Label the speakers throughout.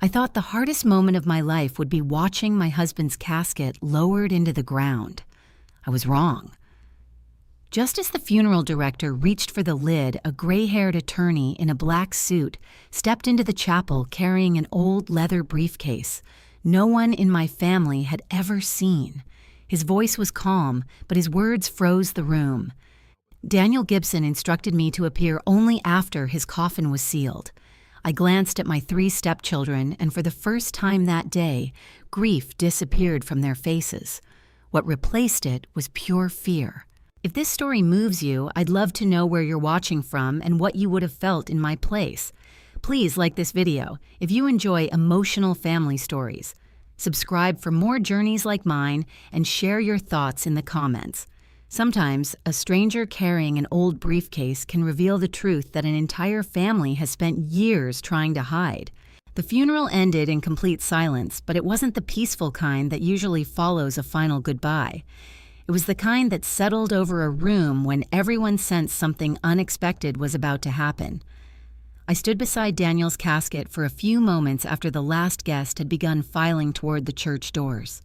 Speaker 1: I thought the hardest moment of my life would be watching my husband's casket lowered into the ground. I was wrong. Just as the funeral director reached for the lid, a gray-haired attorney in a black suit stepped into the chapel carrying an old leather briefcase no one in my family had ever seen. His voice was calm, but his words froze the room. Daniel Gibson instructed me to appear only after his coffin was sealed. I glanced at my 3 stepchildren, and for the first time that day, grief disappeared from their faces. What replaced it was pure fear. If this story moves you, I'd love to know where you're watching from and what you would have felt in my place. Please like this video if you enjoy emotional family stories. Subscribe for more journeys like mine and share your thoughts in the comments. Sometimes, a stranger carrying an old briefcase can reveal the truth that an entire family has spent years trying to hide. The funeral ended in complete silence, but it wasn't the peaceful kind that usually follows a final goodbye. It was the kind that settled over a room when everyone sensed something unexpected was about to happen. I stood beside Daniel's casket for a few moments after the last guest had begun filing toward the church doors.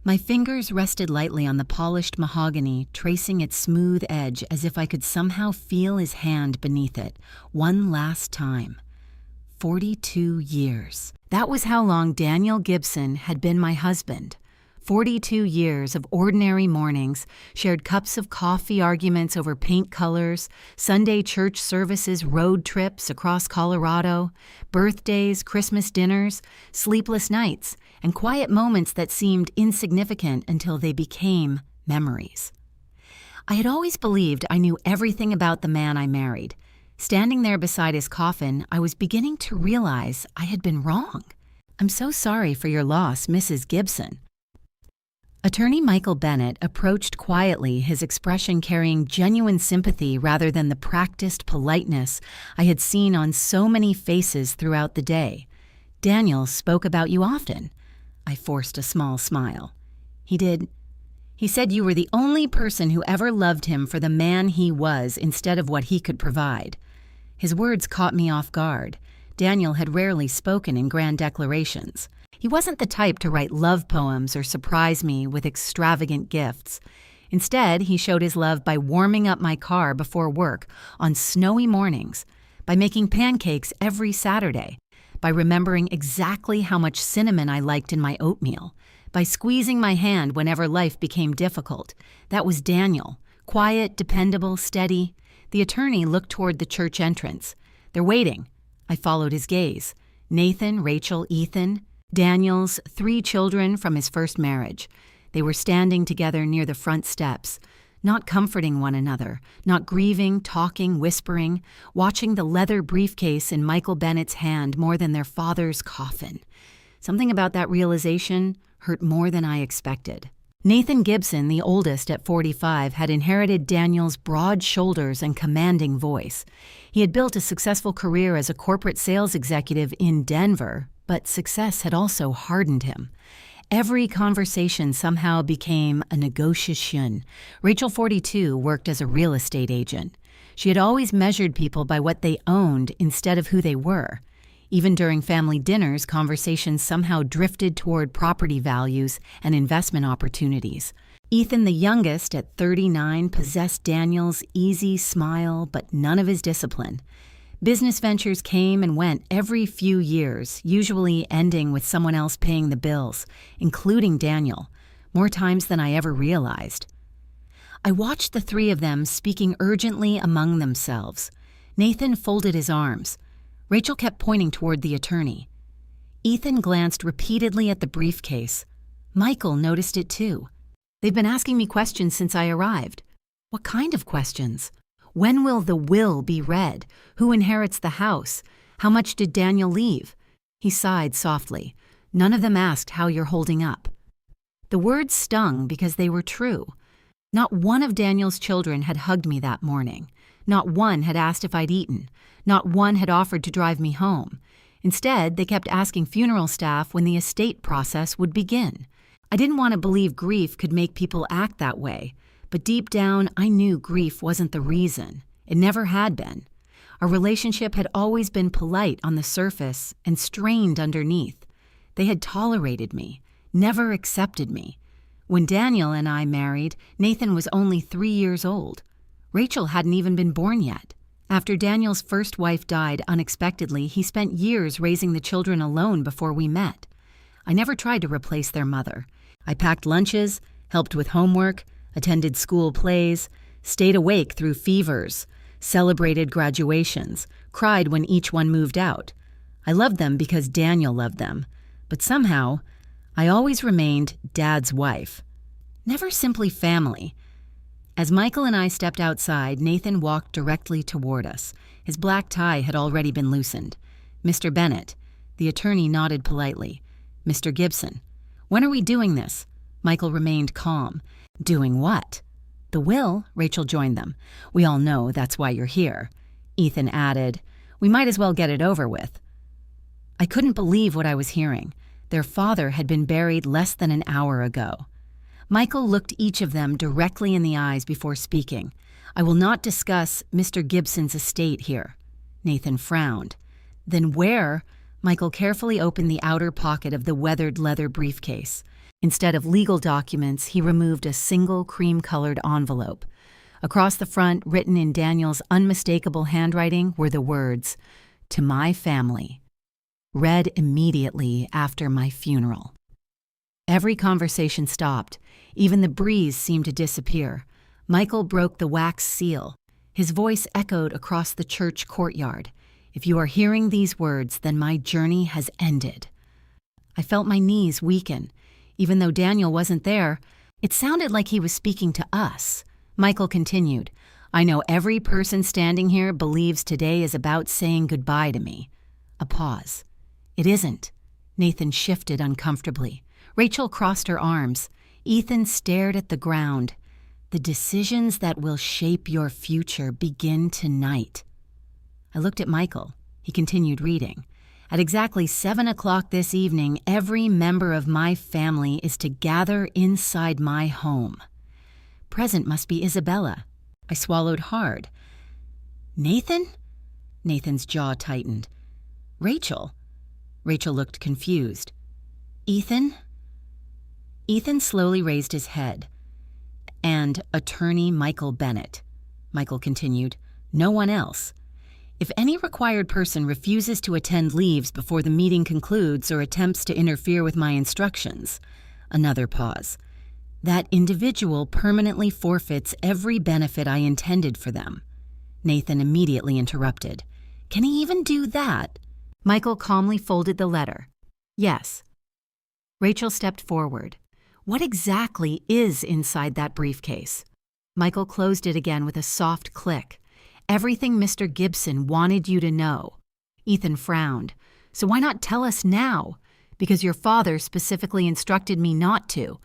Speaker 1: My fingers rested lightly on the polished mahogany, tracing its smooth edge as if I could somehow feel his hand beneath it, one last time. 42 years. That was how long Daniel Gibson had been my husband. 42 years of ordinary mornings, shared cups of coffee, arguments over paint colors, Sunday church services, road trips across Colorado, birthdays, Christmas dinners, sleepless nights, and quiet moments that seemed insignificant until they became memories. I had always believed I knew everything about the man I married. Standing there beside his coffin, I was beginning to realize I had been wrong. "I'm so sorry for your loss, Mrs. Gibson." Attorney Michael Bennett approached quietly, his expression carrying genuine sympathy rather than the practiced politeness I had seen on so many faces throughout the day. "Daniel spoke about you often." I forced a small smile. "He did. He said you were the only person who ever loved him for the man he was instead of what he could provide." His words caught me off guard. Daniel had rarely spoken in grand declarations. He wasn't the type to write love poems or surprise me with extravagant gifts. Instead, he showed his love by warming up my car before work on snowy mornings, by making pancakes every Saturday, by remembering exactly how much cinnamon I liked in my oatmeal, by squeezing my hand whenever life became difficult. That was Daniel, quiet, dependable, steady. The attorney looked toward the church entrance. "They're waiting." I followed his gaze. Nathan, Rachel, Ethan, Daniel's 3 children from his first marriage. They were standing together near the front steps, not comforting one another, not grieving, talking, whispering, watching the leather briefcase in Michael Bennett's hand more than their father's coffin. Something about that realization hurt more than I expected. Nathan Gibson, the oldest at 45, had inherited Daniel's broad shoulders and commanding voice. He had built a successful career as a corporate sales executive in Denver, but success had also hardened him. Every conversation somehow became a negotiation. Rachel, 42, worked as a real estate agent. She had always measured people by what they owned instead of who they were. Even during family dinners, conversations somehow drifted toward property values and investment opportunities. Ethan, the youngest, at 39, possessed Daniel's easy smile, but none of his discipline. Business ventures came and went every few years, usually ending with someone else paying the bills, including Daniel, more times than I ever realized. I watched the 3 of them speaking urgently among themselves. Nathan folded his arms. Rachel kept pointing toward the attorney. Ethan glanced repeatedly at the briefcase. Michael noticed it too. "They've been asking me questions since I arrived." "What kind of questions?" "When will the will be read? Who inherits the house? How much did Daniel leave?" He sighed softly. "None of them asked how you're holding up." The words stung because they were true. Not one of Daniel's children had hugged me that morning. Not one had asked if I'd eaten. Not one had offered to drive me home. Instead, they kept asking funeral staff when the estate process would begin. I didn't want to believe grief could make people act that way. But deep down, I knew grief wasn't the reason. It never had been. Our relationship had always been polite on the surface and strained underneath. They had tolerated me, never accepted me. When Daniel and I married, Nathan was only 3 years old. Rachel hadn't even been born yet. After Daniel's first wife died unexpectedly, he spent years raising the children alone before we met. I never tried to replace their mother. I packed lunches, helped with homework, attended school plays, stayed awake through fevers, celebrated graduations, cried when each one moved out. I loved them because Daniel loved them, but somehow, I always remained Dad's wife. Never simply family. As Michael and I stepped outside, Nathan walked directly toward us. His black tie had already been loosened. "Mr. Bennett." The attorney nodded politely. "Mr. Gibson." "When are we doing this?" Michael remained calm. "Doing what?" "The will," Rachel joined them. "We all know that's why you're here." Ethan added, "We might as well get it over with." I couldn't believe what I was hearing. Their father had been buried less than an hour ago. Michael looked each of them directly in the eyes before speaking. "I will not discuss Mr. Gibson's estate here." Nathan frowned. "Then where?" Michael carefully opened the outer pocket of the weathered leather briefcase. Instead of legal documents, he removed a single cream-colored envelope. Across the front, written in Daniel's unmistakable handwriting, were the words, "To my family," read immediately after my funeral. Every conversation stopped. Even the breeze seemed to disappear. Michael broke the wax seal. His voice echoed across the church courtyard. "If you are hearing these words, then my journey has ended." I felt my knees weaken. Even though Daniel wasn't there, it sounded like he was speaking to us. Michael continued, "I know every person standing here believes today is about saying goodbye to me." A pause. "It isn't." Nathan shifted uncomfortably. Rachel crossed her arms. Ethan stared at the ground. "The decisions that will shape your future begin tonight." I looked at Michael. He continued reading. "At exactly 7 o'clock this evening, every member of my family is to gather inside my home." Present must be Isabella. I swallowed hard. "Nathan?" Nathan's jaw tightened. "Rachel?" Rachel looked confused. "Ethan?" Ethan slowly raised his head. "And attorney Michael Bennett." Michael continued, "No one else. If any required person refuses to attend, leaves before the meeting concludes, or attempts to interfere with my instructions," another pause, "that individual permanently forfeits every benefit I intended for them." Nathan immediately interrupted. "Can he even do that?" Michael calmly folded the letter. "Yes." Rachel stepped forward. "What exactly is inside that briefcase?" Michael closed it again with a soft click. "Everything Mr. Gibson wanted you to know." Ethan frowned. "So why not tell us now?" "Because your father specifically instructed me not to."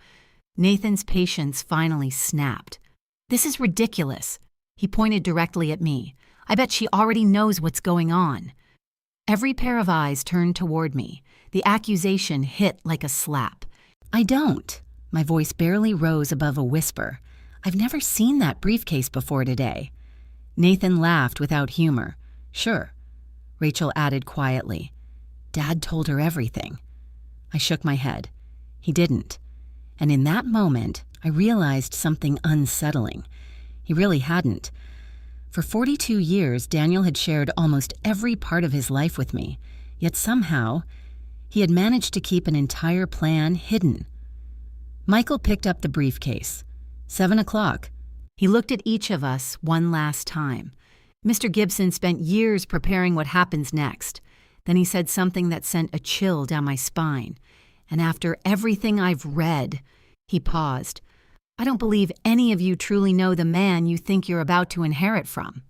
Speaker 1: Nathan's patience finally snapped. "This is ridiculous." He pointed directly at me. "I bet she already knows what's going on." Every pair of eyes turned toward me. The accusation hit like a slap. "I don't." My voice barely rose above a whisper. "I've never seen that briefcase before today." Nathan laughed without humor. "Sure." Rachel added quietly, "Dad told her everything." I shook my head. He didn't. And in that moment, I realized something unsettling. He really hadn't. For 42 years, Daniel had shared almost every part of his life with me, yet somehow, he had managed to keep an entire plan hidden. Michael picked up the briefcase. 7 o'clock. He looked at each of us one last time. Mr. Gibson spent years preparing what happens next. Then he said something that sent a chill down my spine. "And after everything I've read," he paused, "I don't believe any of you truly know the man you think you're about to inherit from."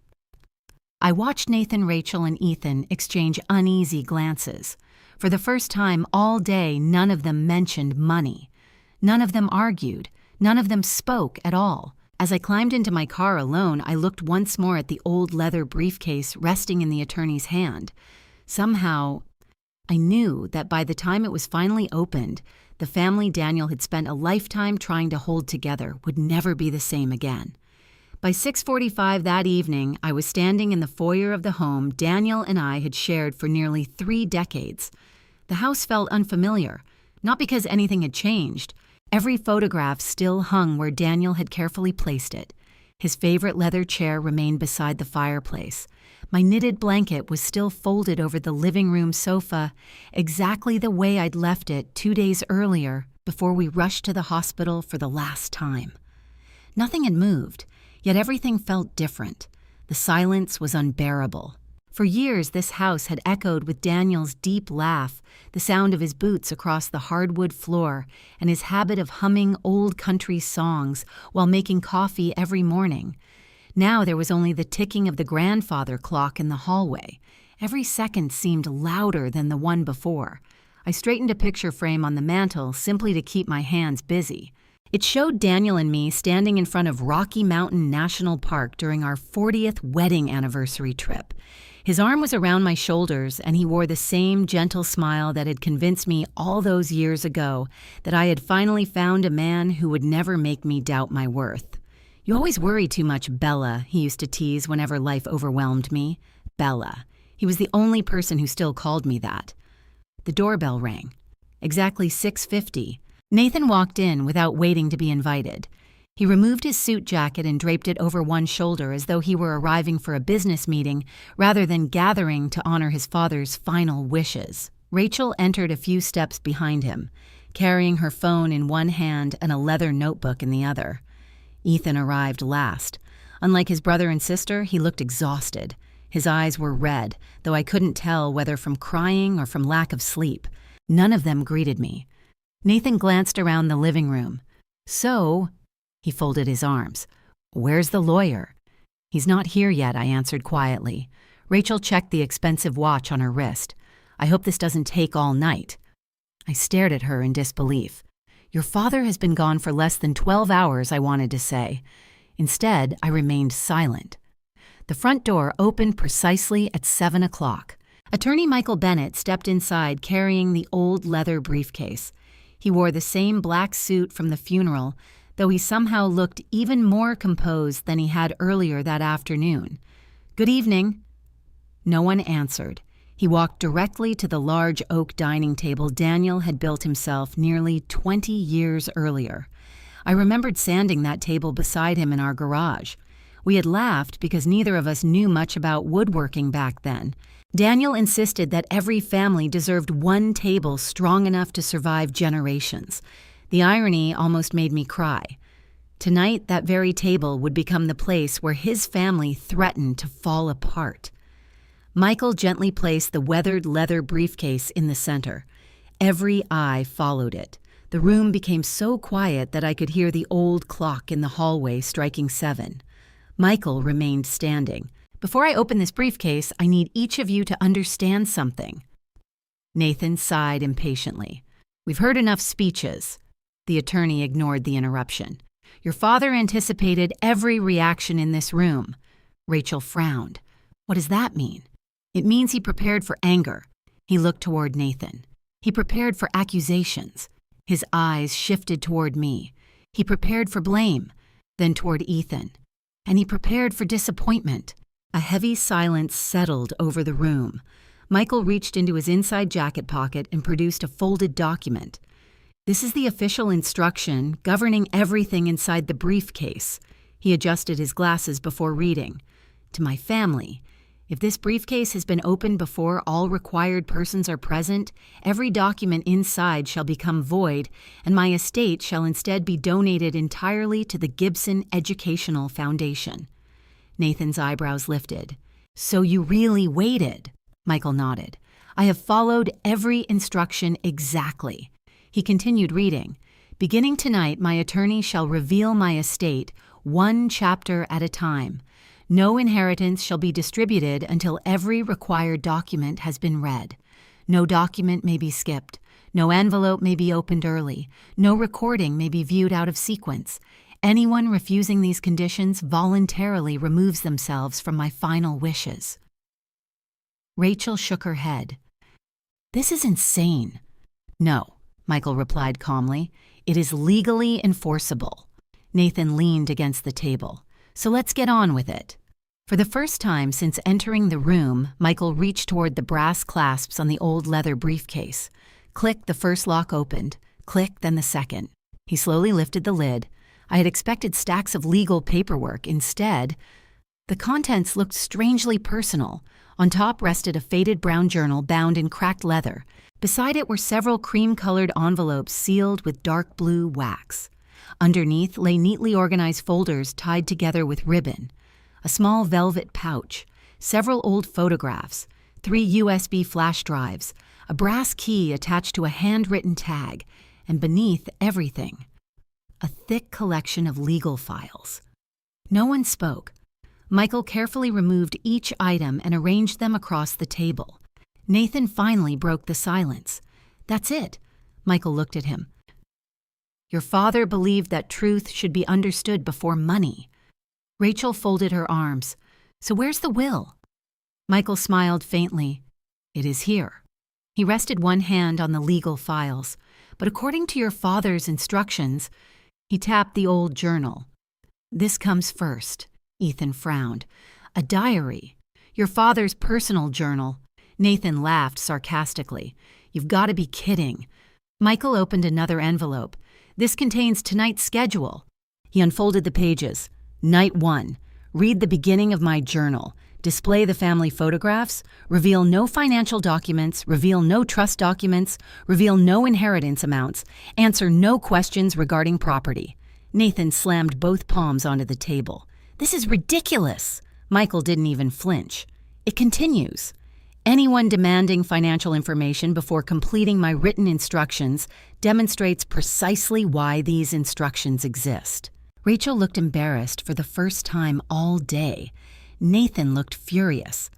Speaker 1: I watched Nathan, Rachel, and Ethan exchange uneasy glances. For the first time all day, none of them mentioned money. None of them argued. None of them spoke at all. As I climbed into my car alone, I looked once more at the old leather briefcase resting in the attorney's hand. Somehow, I knew that by the time it was finally opened, the family Daniel had spent a lifetime trying to hold together would never be the same again. By 6:45 that evening, I was standing in the foyer of the home Daniel and I had shared for nearly 3 decades. The house felt unfamiliar, not because anything had changed. Every photograph still hung where Daniel had carefully placed it. His favorite leather chair remained beside the fireplace. My knitted blanket was still folded over the living room sofa, exactly the way I'd left it 2 days earlier before we rushed to the hospital for the last time. Nothing had moved, yet everything felt different. The silence was unbearable. For years, this house had echoed with Daniel's deep laugh, the sound of his boots across the hardwood floor, and his habit of humming old country songs while making coffee every morning. Now there was only the ticking of the grandfather clock in the hallway. Every second seemed louder than the one before. I straightened a picture frame on the mantel simply to keep my hands busy. It showed Daniel and me standing in front of Rocky Mountain National Park during our 40th wedding anniversary trip. His arm was around my shoulders, and he wore the same gentle smile that had convinced me all those years ago that I had finally found a man who would never make me doubt my worth. "You always worry too much, Bella," he used to tease whenever life overwhelmed me. Bella. He was the only person who still called me that. The doorbell rang. Exactly 6:50. Nathan walked in without waiting to be invited. He removed his suit jacket and draped it over one shoulder as though he were arriving for a business meeting rather than gathering to honor his father's final wishes. Rachel entered a few steps behind him, carrying her phone in one hand and a leather notebook in the other. Ethan arrived last. Unlike his brother and sister, he looked exhausted. His eyes were red, though I couldn't tell whether from crying or from lack of sleep. None of them greeted me. Nathan glanced around the living room. "So," he folded his arms, "where's the lawyer?" "He's not here yet," I answered quietly. Rachel checked the expensive watch on her wrist. "I hope this doesn't take all night." I stared at her in disbelief. "Your father has been gone for less than 12 hours, I wanted to say. Instead, I remained silent. The front door opened precisely at 7 o'clock. Attorney Michael Bennett stepped inside carrying the old leather briefcase. He wore the same black suit from the funeral, though he somehow looked even more composed than he had earlier that afternoon. "Good evening." No one answered. He walked directly to the large oak dining table Daniel had built himself nearly 20 years earlier. I remembered sanding that table beside him in our garage. We had laughed because neither of us knew much about woodworking back then. Daniel insisted that every family deserved one table strong enough to survive generations. The irony almost made me cry. Tonight, that very table would become the place where his family threatened to fall apart. Michael gently placed the weathered leather briefcase in the center. Every eye followed it. The room became so quiet that I could hear the old clock in the hallway striking 7. Michael remained standing. "Before I open this briefcase, I need each of you to understand something." Nathan sighed impatiently. "We've heard enough speeches." The attorney ignored the interruption. "Your father anticipated every reaction in this room." Rachel frowned. "What does that mean?" "It means he prepared for anger." He looked toward Nathan. "He prepared for accusations." His eyes shifted toward me. "He prepared for blame," then toward Ethan. "And he prepared for disappointment." A heavy silence settled over the room. Michael reached into his inside jacket pocket and produced a folded document. "This is the official instruction governing everything inside the briefcase." He adjusted his glasses before reading. "To my family, if this briefcase has been opened before all required persons are present, every document inside shall become void, and my estate shall instead be donated entirely to the Gibson Educational Foundation." Nathan's eyebrows lifted. "So you really waited?" Michael nodded. "I have followed every instruction exactly." He continued reading. "Beginning tonight, my attorney shall reveal my estate, one chapter at a time. No inheritance shall be distributed until every required document has been read. No document may be skipped. No envelope may be opened early. No recording may be viewed out of sequence. Anyone refusing these conditions voluntarily removes themselves from my final wishes." Rachel shook her head. "This is insane." "No," Michael replied calmly. "It is legally enforceable." Nathan leaned against the table. "So let's get on with it." For the first time since entering the room, Michael reached toward the brass clasps on the old leather briefcase. Click, the first lock opened. Click, then the second. He slowly lifted the lid. I had expected stacks of legal paperwork. Instead, the contents looked strangely personal. On top rested a faded brown journal bound in cracked leather. Beside it were several cream-colored envelopes sealed with dark blue wax. Underneath lay neatly organized folders tied together with ribbon. A small velvet pouch, several old photographs, 3 USB flash drives, a brass key attached to a handwritten tag, and beneath everything, a thick collection of legal files. No one spoke. Michael carefully removed each item and arranged them across the table. Nathan finally broke the silence. "That's it." Michael looked at him. "Your father believed that truth should be understood before money." Rachel folded her arms. "So where's the will?" Michael smiled faintly. "It is here." He rested one hand on the legal files. "But according to your father's instructions," he tapped the old journal. "This comes first." Ethan frowned. "A diary. Your father's personal journal." Nathan laughed sarcastically. "You've got to be kidding." Michael opened another envelope. "This contains tonight's schedule." He unfolded the pages. Night 1. Read the beginning of my journal. Display the family photographs. Reveal no financial documents. Reveal no trust documents. Reveal no inheritance amounts. Answer no questions regarding property. Nathan slammed both palms onto the table. "This is ridiculous." Michael didn't even flinch. It continues. "Anyone demanding financial information before completing my written instructions demonstrates precisely why these instructions exist." Rachel looked embarrassed for the first time all day. Nathan looked furious.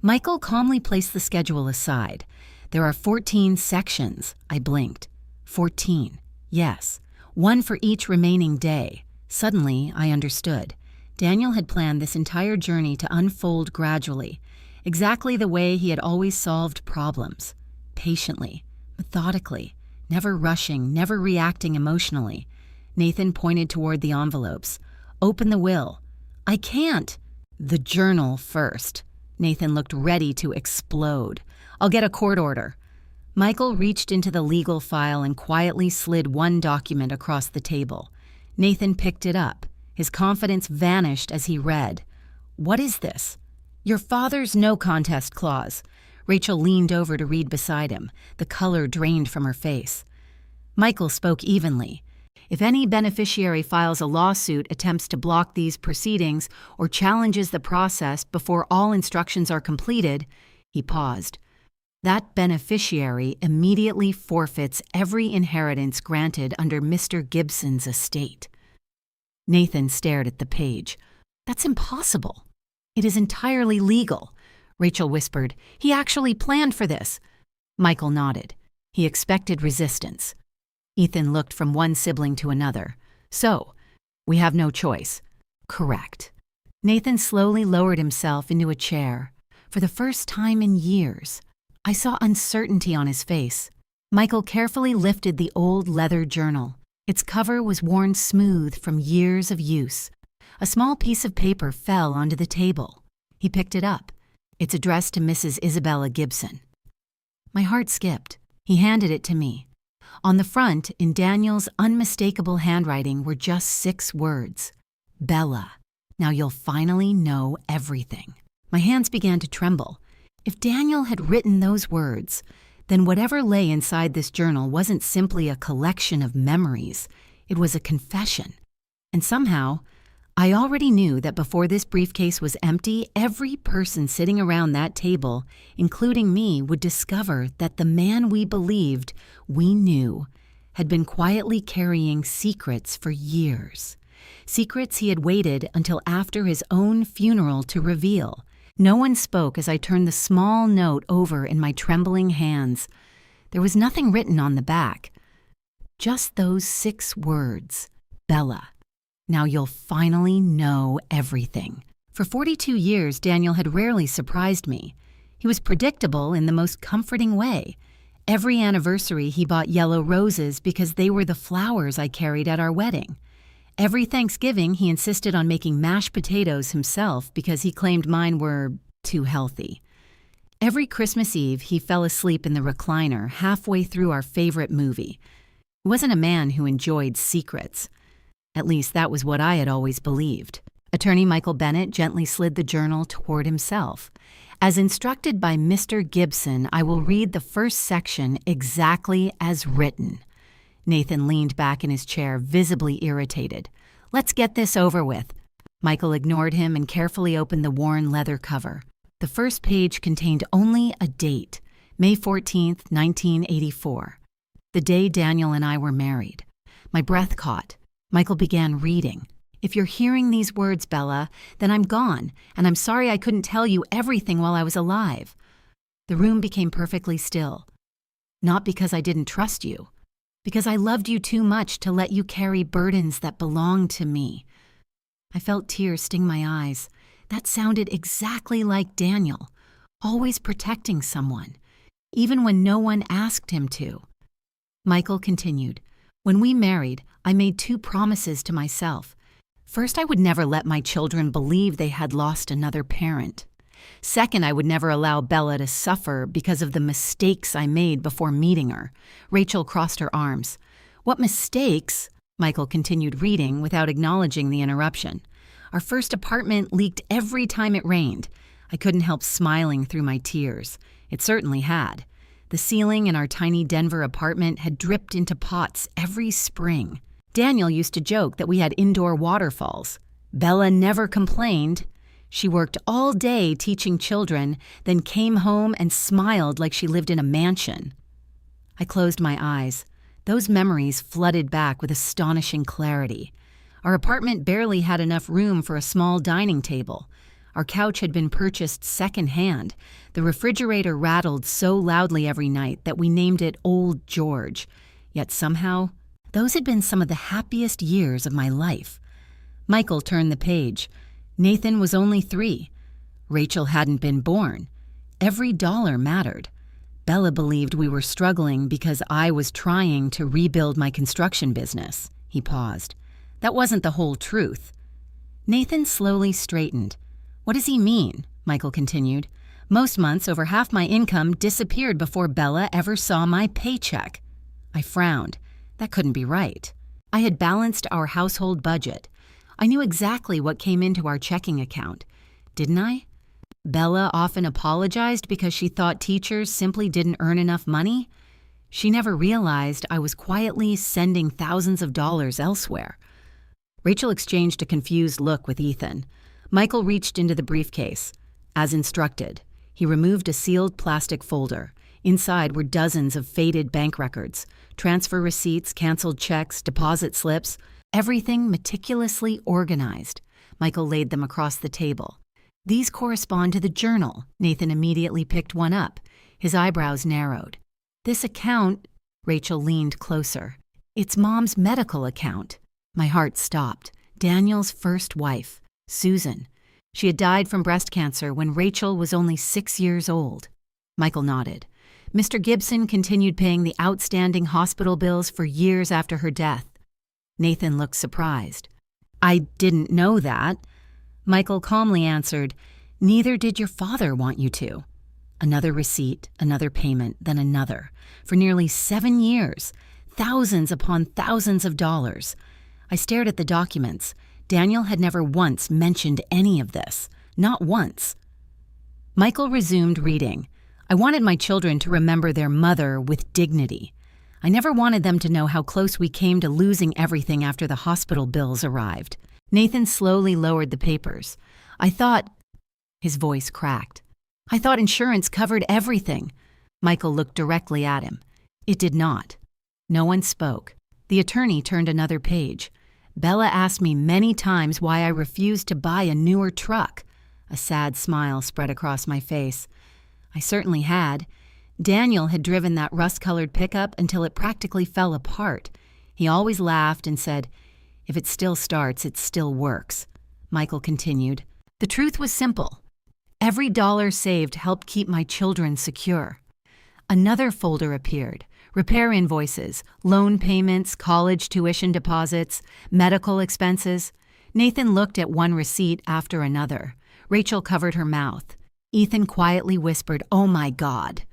Speaker 1: Michael calmly placed the schedule aside. "There are 14 sections." I blinked. 14. Yes. 1 for each remaining day. Suddenly, I understood. Daniel had planned this entire journey to unfold gradually, exactly the way he had always solved problems. Patiently, methodically, never rushing, never reacting emotionally. Nathan pointed toward the envelopes. "Open the will." "I can't." "The journal first." Nathan looked ready to explode. "I'll get a court order." Michael reached into the legal file and quietly slid one document across the table. Nathan picked it up. His confidence vanished as he read. "What is this?" "Your father's no contest clause." Rachel leaned over to read beside him. The color drained from her face. Michael spoke evenly. "If any beneficiary files a lawsuit, attempts to block these proceedings, or challenges the process before all instructions are completed," he paused, "that beneficiary immediately forfeits every inheritance granted under Mr. Gibson's estate." Nathan stared at the page. "That's impossible." "It is entirely legal," Rachel whispered. "He actually planned for this." Michael nodded. He expected resistance. Ethan looked from one sibling to another. "So, we have no choice." "Correct." Nathan slowly lowered himself into a chair. For the first time in years, I saw uncertainty on his face. Michael carefully lifted the old leather journal. Its cover was worn smooth from years of use. A small piece of paper fell onto the table. He picked it up. "It's addressed to Mrs. Isabella Gibson." My heart skipped. He handed it to me. On the front, in Daniel's unmistakable handwriting, were just 6 words. "Bella, now you'll finally know everything." My hands began to tremble. If Daniel had written those words, then whatever lay inside this journal wasn't simply a collection of memories. It was a confession. And somehow, I already knew that before this briefcase was empty, every person sitting around that table, including me, would discover that the man we believed we knew had been quietly carrying secrets for years. Secrets he had waited until after his own funeral to reveal. No one spoke as I turned the small note over in my trembling hands. There was nothing written on the back. Just those 6 words. Bella. Now you'll finally know everything. For 42 years, Daniel had rarely surprised me. He was predictable in the most comforting way. Every anniversary he bought yellow roses because they were the flowers I carried at our wedding. Every Thanksgiving, he insisted on making mashed potatoes himself because he claimed mine were too healthy. Every Christmas Eve, he fell asleep in the recliner halfway through our favorite movie. He wasn't a man who enjoyed secrets. At least that was what I had always believed. Attorney Michael Bennett gently slid the journal toward himself. As instructed by Mr. Gibson, I will read the first section exactly as written. Nathan leaned back in his chair, visibly irritated. Let's get this over with. Michael ignored him and carefully opened the worn leather cover. The first page contained only a date, May 14th, 1984. The day Daniel and I were married. My breath caught. Michael began reading. If you're hearing these words, Bella, then I'm gone, and I'm sorry I couldn't tell you everything while I was alive. The room became perfectly still. Not because I didn't trust you, because I loved you too much to let you carry burdens that belonged to me. I felt tears sting my eyes. That sounded exactly like Daniel, always protecting someone, even when no one asked him to. Michael continued, when we married, I made 2 promises to myself. First, I would never let my children believe they had lost another parent. Second, I would never allow Bella to suffer because of the mistakes I made before meeting her. Rachel crossed her arms. What mistakes? Michael continued reading without acknowledging the interruption. Our first apartment leaked every time it rained. I couldn't help smiling through my tears. It certainly had. The ceiling in our tiny Denver apartment had dripped into pots every spring. Daniel used to joke that we had indoor waterfalls. Bella never complained. She worked all day teaching children, then came home and smiled like she lived in a mansion. I closed my eyes. Those memories flooded back with astonishing clarity. Our apartment barely had enough room for a small dining table. Our couch had been purchased secondhand. The refrigerator rattled so loudly every night that we named it Old George. Yet somehow, those had been some of the happiest years of my life. Michael turned the page. Nathan was only 3. Rachel hadn't been born. Every dollar mattered. Bella believed we were struggling because I was trying to rebuild my construction business. He paused. That wasn't the whole truth. Nathan slowly straightened. What does he mean? Michael continued. Most months, over half my income disappeared before Bella ever saw my paycheck. I frowned. That couldn't be right. I had balanced our household budget. I knew exactly what came into our checking account. Didn't I? Bella often apologized because she thought teachers simply didn't earn enough money. She never realized I was quietly sending thousands of dollars elsewhere. Rachel exchanged a confused look with Ethan. Michael reached into the briefcase. As instructed, he removed a sealed plastic folder. Inside were dozens of faded bank records, transfer receipts, canceled checks, deposit slips, everything meticulously organized. Michael laid them across the table. These correspond to the journal. Nathan immediately picked one up. His eyebrows narrowed. This account, Rachel leaned closer. It's Mom's medical account. My heart stopped. Daniel's first wife, Susan. She had died from breast cancer when Rachel was only 6 years old. Michael nodded. Mr. Gibson continued paying the outstanding hospital bills for years after her death. Nathan looked surprised. I didn't know that. Michael calmly answered, Neither did your father want you to. Another receipt, another payment, then another. For nearly 7 years, thousands upon thousands of dollars. I stared at the documents. Daniel had never once mentioned any of this. Not once. Michael resumed reading. I wanted my children to remember their mother with dignity. I never wanted them to know how close we came to losing everything after the hospital bills arrived. Nathan slowly lowered the papers. I thought... His voice cracked. I thought insurance covered everything. Michael looked directly at him. It did not. No one spoke. The attorney turned another page. Bella asked me many times why I refused to buy a newer truck. A sad smile spread across my face. I certainly had. Daniel had driven that rust-colored pickup until it practically fell apart. He always laughed and said, If it still starts, it still works. Michael continued. The truth was simple. Every dollar saved helped keep my children secure. Another folder appeared. repair invoices, loan payments, college tuition deposits, medical expenses. Nathan looked at one receipt after another. Rachel covered her mouth. Ethan quietly whispered, "Oh my God."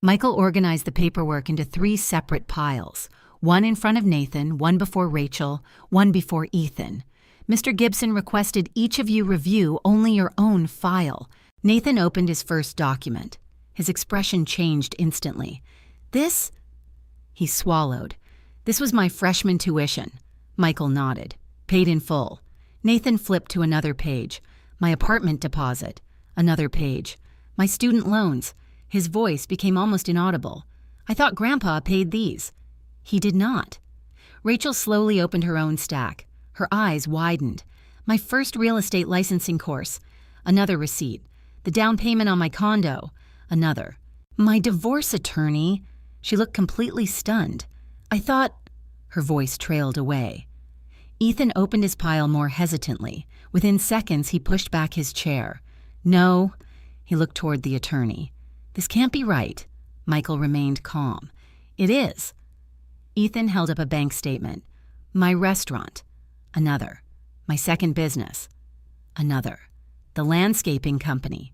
Speaker 1: Michael organized the paperwork into 3 separate piles, one in front of Nathan, one before Rachel, one before Ethan. Mr. Gibson requested each of you review only your own file. Nathan opened his first document. His expression changed instantly. "This?" He swallowed. "This was my freshman tuition." Michael nodded. "Paid in full." Nathan flipped to another page. "My apartment deposit." Another page. "My student loans." His voice became almost inaudible. "I thought Grandpa paid these." He did not. Rachel slowly opened her own stack. Her eyes widened. "My first real estate licensing course." Another receipt. "The down payment on my condo." Another. "My divorce attorney." She looked completely stunned. "I thought—" Her voice trailed away. Ethan opened his pile more hesitantly. Within seconds, he pushed back his chair. "No." He looked toward the attorney. "This can't be right." Michael remained calm. "It is." Ethan held up a bank statement. "My restaurant." Another. "My second business." Another. "The landscaping company."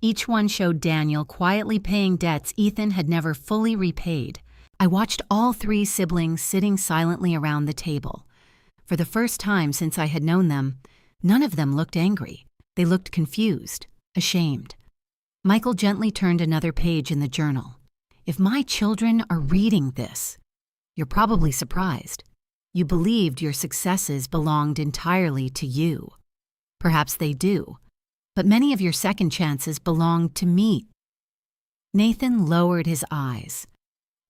Speaker 1: Each one showed Daniel quietly paying debts Ethan had never fully repaid. I watched all 3 siblings sitting silently around the table. For the first time since I had known them, none of them looked angry. They looked confused, ashamed. Michael gently turned another page in the journal. "If my children are reading this, you're probably surprised. You believed your successes belonged entirely to you. Perhaps they do. But many of your second chances belonged to me." Nathan lowered his eyes.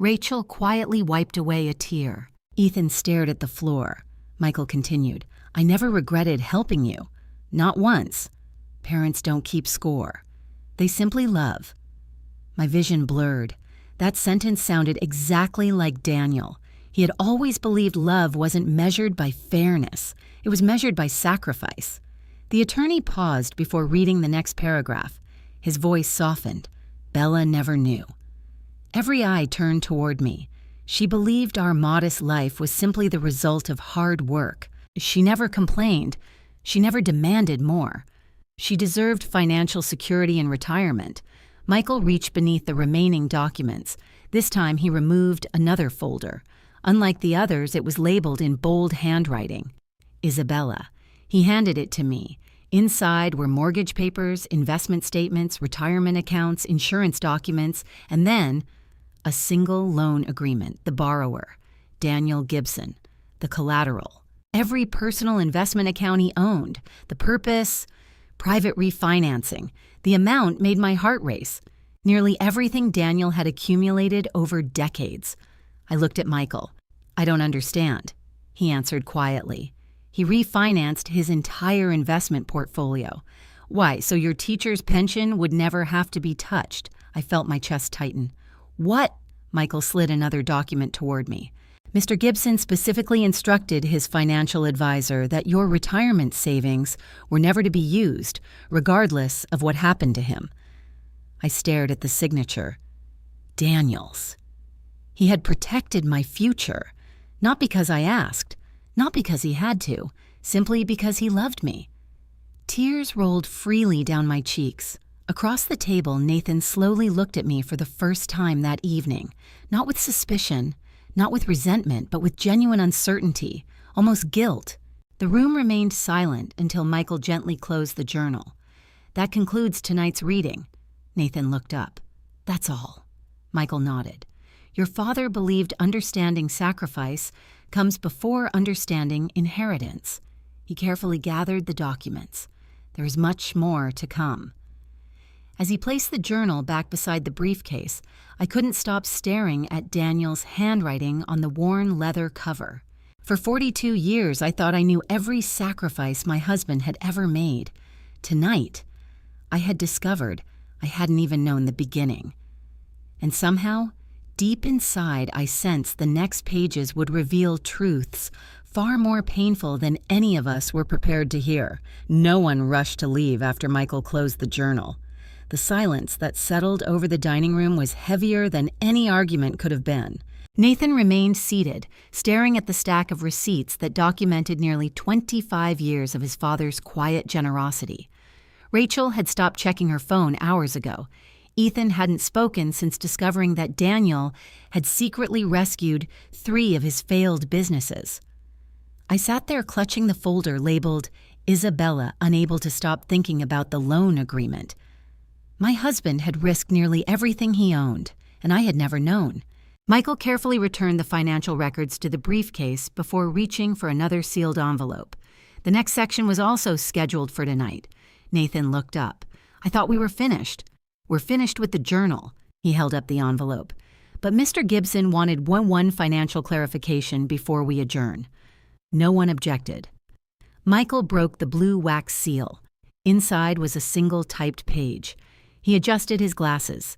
Speaker 1: Rachel quietly wiped away a tear. Ethan stared at the floor. Michael continued, "I never regretted helping you. Not once. Parents don't keep score. They simply love." My vision blurred. That sentence sounded exactly like Daniel. He had always believed love wasn't measured by fairness. It was measured by sacrifice. The attorney paused before reading the next paragraph. His voice softened. "Bella never knew." Every eye turned toward me. She believed our modest life was simply the result of hard work. She never complained. She never demanded more. She deserved financial security in retirement. Michael reached beneath the remaining documents. This time he removed another folder. Unlike the others, it was labeled in bold handwriting. "Isabella." He handed it to me. Inside were mortgage papers, investment statements, retirement accounts, insurance documents, and then a single loan agreement. The borrower, Daniel Gibson. The collateral, every personal investment account he owned. The purpose, private refinancing. The amount made my heart race. Nearly everything Daniel had accumulated over decades. I looked at Michael. "I don't understand," he answered quietly. He refinanced his entire investment portfolio. "Why, so your teacher's pension would never have to be touched?" I felt my chest tighten. "What?" Michael slid another document toward me. "Mr. Gibson specifically instructed his financial advisor that your retirement savings were never to be used, regardless of what happened to him." I stared at the signature. Daniel's. He had protected my future, not because I asked, not because he had to, simply because he loved me. Tears rolled freely down my cheeks. Across the table, Nathan slowly looked at me for the first time that evening, not with suspicion, not with resentment, but with genuine uncertainty, almost guilt. The room remained silent until Michael gently closed the journal. "That concludes tonight's reading." Nathan looked up. "That's all." Michael nodded. "Your father believed understanding sacrifice comes before understanding inheritance." He carefully gathered the documents. "There is much more to come." As he placed the journal back beside the briefcase, I couldn't stop staring at Daniel's handwriting on the worn leather cover. For 42 years, I thought I knew every sacrifice my husband had ever made. Tonight, I had discovered I hadn't even known the beginning. And somehow, deep inside, I sensed the next pages would reveal truths far more painful than any of us were prepared to hear. No one rushed to leave after Michael closed the journal. The silence that settled over the dining room was heavier than any argument could have been. Nathan remained seated, staring at the stack of receipts that documented nearly 25 years of his father's quiet generosity. Rachel had stopped checking her phone hours ago. Ethan hadn't spoken since discovering that Daniel had secretly rescued 3 of his failed businesses. I sat there clutching the folder labeled Isabella, unable to stop thinking about the loan agreement. My husband had risked nearly everything he owned, and I had never known. Michael carefully returned the financial records to the briefcase before reaching for another sealed envelope. The next section was also scheduled for tonight. Nathan looked up. I thought we were finished. We're finished with the journal. He held up the envelope. But Mr. Gibson wanted one financial clarification before we adjourn. No one objected. Michael broke the blue wax seal. Inside was a single typed page. He adjusted his glasses.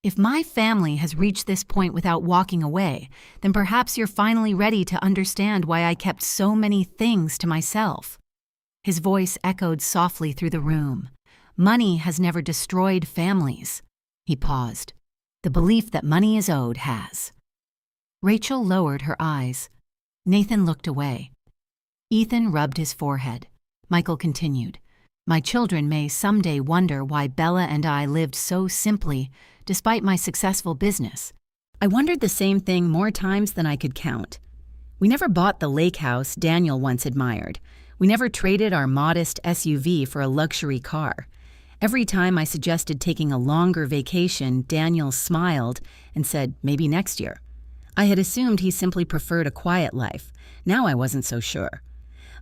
Speaker 1: If my family has reached this point without walking away, then perhaps you're finally ready to understand why I kept so many things to myself. His voice echoed softly through the room. Money has never destroyed families. He paused. The belief that money is owed has. Rachel lowered her eyes. Nathan looked away. Ethan rubbed his forehead. Michael continued. My children may someday wonder why Bella and I lived so simply despite my successful business. I wondered the same thing more times than I could count. We never bought the lake house Daniel once admired. We never traded our modest SUV for a luxury car. Every time I suggested taking a longer vacation, Daniel smiled and said, maybe next year. I had assumed he simply preferred a quiet life. Now I wasn't so sure.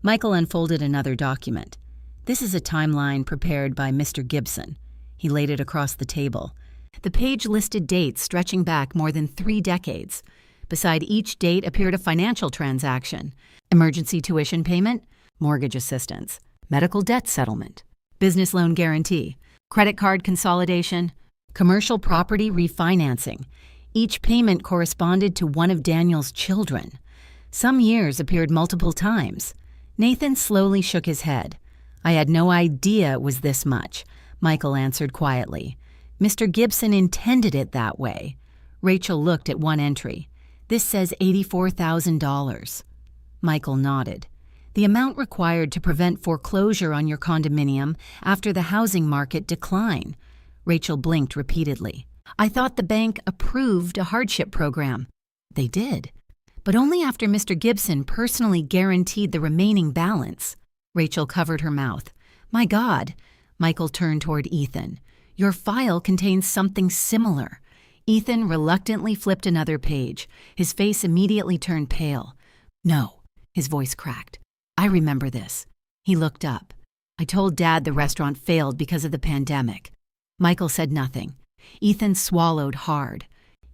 Speaker 1: Michael unfolded another document. This is a timeline prepared by Mr. Gibson. He laid it across the table. The page listed dates stretching back more than 3 decades. Beside each date appeared a financial transaction: emergency tuition payment, mortgage assistance, medical debt settlement, business loan guarantee, credit card consolidation, commercial property refinancing. Each payment corresponded to one of Daniel's children. Some years appeared multiple times. Nathan slowly shook his head. I had no idea it was this much, Michael answered quietly. Mr. Gibson intended it that way. Rachel looked at one entry. This says $84,000. Michael nodded. The amount required to prevent foreclosure on your condominium after the housing market decline. Rachel blinked repeatedly. I thought the bank approved a hardship program. They did, but only after Mr. Gibson personally guaranteed the remaining balance. Rachel covered her mouth. My God. Michael turned toward Ethan. Your file contains something similar. Ethan reluctantly flipped another page. His face immediately turned pale. No, his voice cracked. I remember this. He looked up. I told Dad the restaurant failed because of the pandemic. Michael said nothing. Ethan swallowed hard.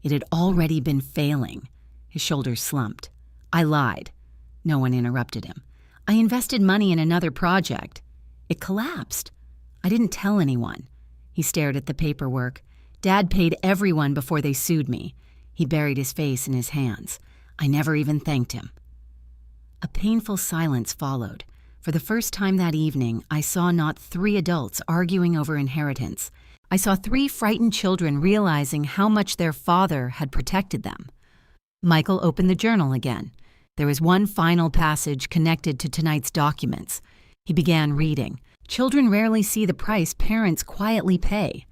Speaker 1: It had already been failing. His shoulders slumped. I lied. No one interrupted him. I invested money in another project. It collapsed. I didn't tell anyone. He stared at the paperwork. Dad paid everyone before they sued me. He buried his face in his hands. I never even thanked him. A painful silence followed. For the first time that evening, I saw not 3 adults arguing over inheritance. I saw 3 frightened children realizing how much their father had protected them. Michael opened the journal again. There was one final passage connected to tonight's documents. He began reading. Children rarely see the price parents quietly pay.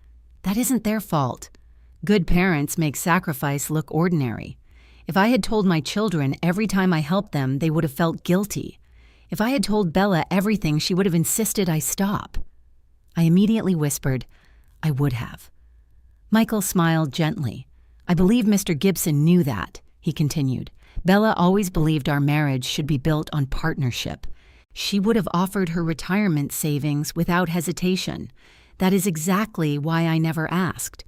Speaker 1: That isn't their fault. Good parents make sacrifice look ordinary. If I had told my children every time I helped them, they would have felt guilty. If I had told Bella everything, she would have insisted I stop. I immediately whispered, I would have. Michael smiled gently. I believe Mr. Gibson knew that, he continued. Bella always believed our marriage should be built on partnership. She would have offered her retirement savings without hesitation. That is exactly why I never asked.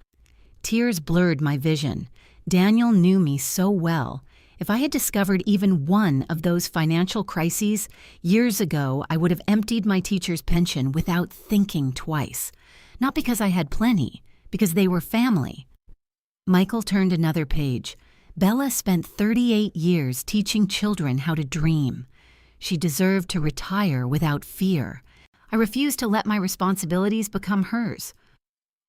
Speaker 1: Tears blurred my vision. Daniel knew me so well. If I had discovered even one of those financial crises, years ago I would have emptied my teacher's pension without thinking twice. Not because I had plenty, because they were family. Michael turned another page. Bella spent 38 years teaching children how to dream. She deserved to retire without fear. I refused to let my responsibilities become hers.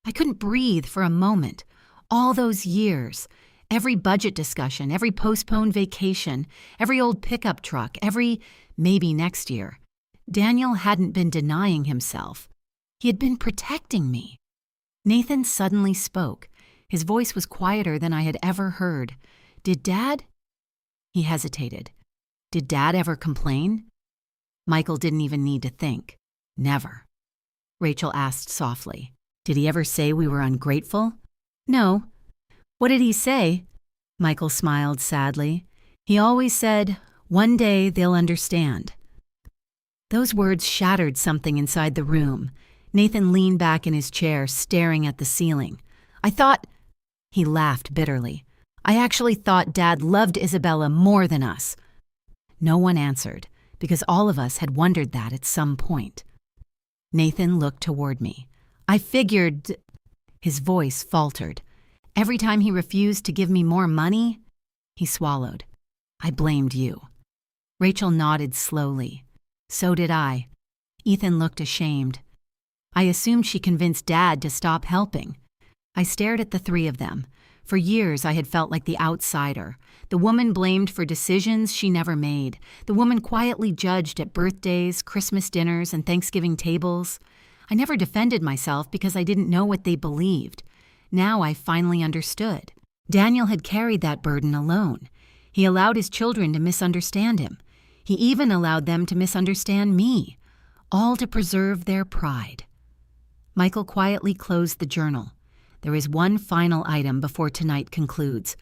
Speaker 1: I couldn't breathe for a moment. All those years, every budget discussion, every postponed vacation, every old pickup truck, every maybe next year. Daniel hadn't been denying himself. He had been protecting me. Nathan suddenly spoke. His voice was quieter than I had ever heard. Did Dad? He hesitated. Did Dad ever complain? Michael didn't even need to think. Never. Rachel asked softly. Did he ever say we were ungrateful? No. What did he say? Michael smiled sadly. He always said, one day they'll understand. Those words shattered something inside the room. Nathan leaned back in his chair, staring at the ceiling. I thought... He laughed bitterly. I actually thought Dad loved Isabella more than us. No one answered, because all of us had wondered that at some point. Nathan looked toward me. I figured... His voice faltered. Every time he refused to give me more money, he swallowed. I blamed you. Rachel nodded slowly. So did I. Ethan looked ashamed. I assumed she convinced Dad to stop helping. I stared at the three of them. For years I had felt like the outsider, the woman blamed for decisions she never made, the woman quietly judged at birthdays, Christmas dinners, and Thanksgiving tables. I never defended myself because I didn't know what they believed. Now I finally understood. Daniel had carried that burden alone. He allowed his children to misunderstand him. He even allowed them to misunderstand me, all to preserve their pride. Michael quietly closed the journal. There is one final item before tonight concludes.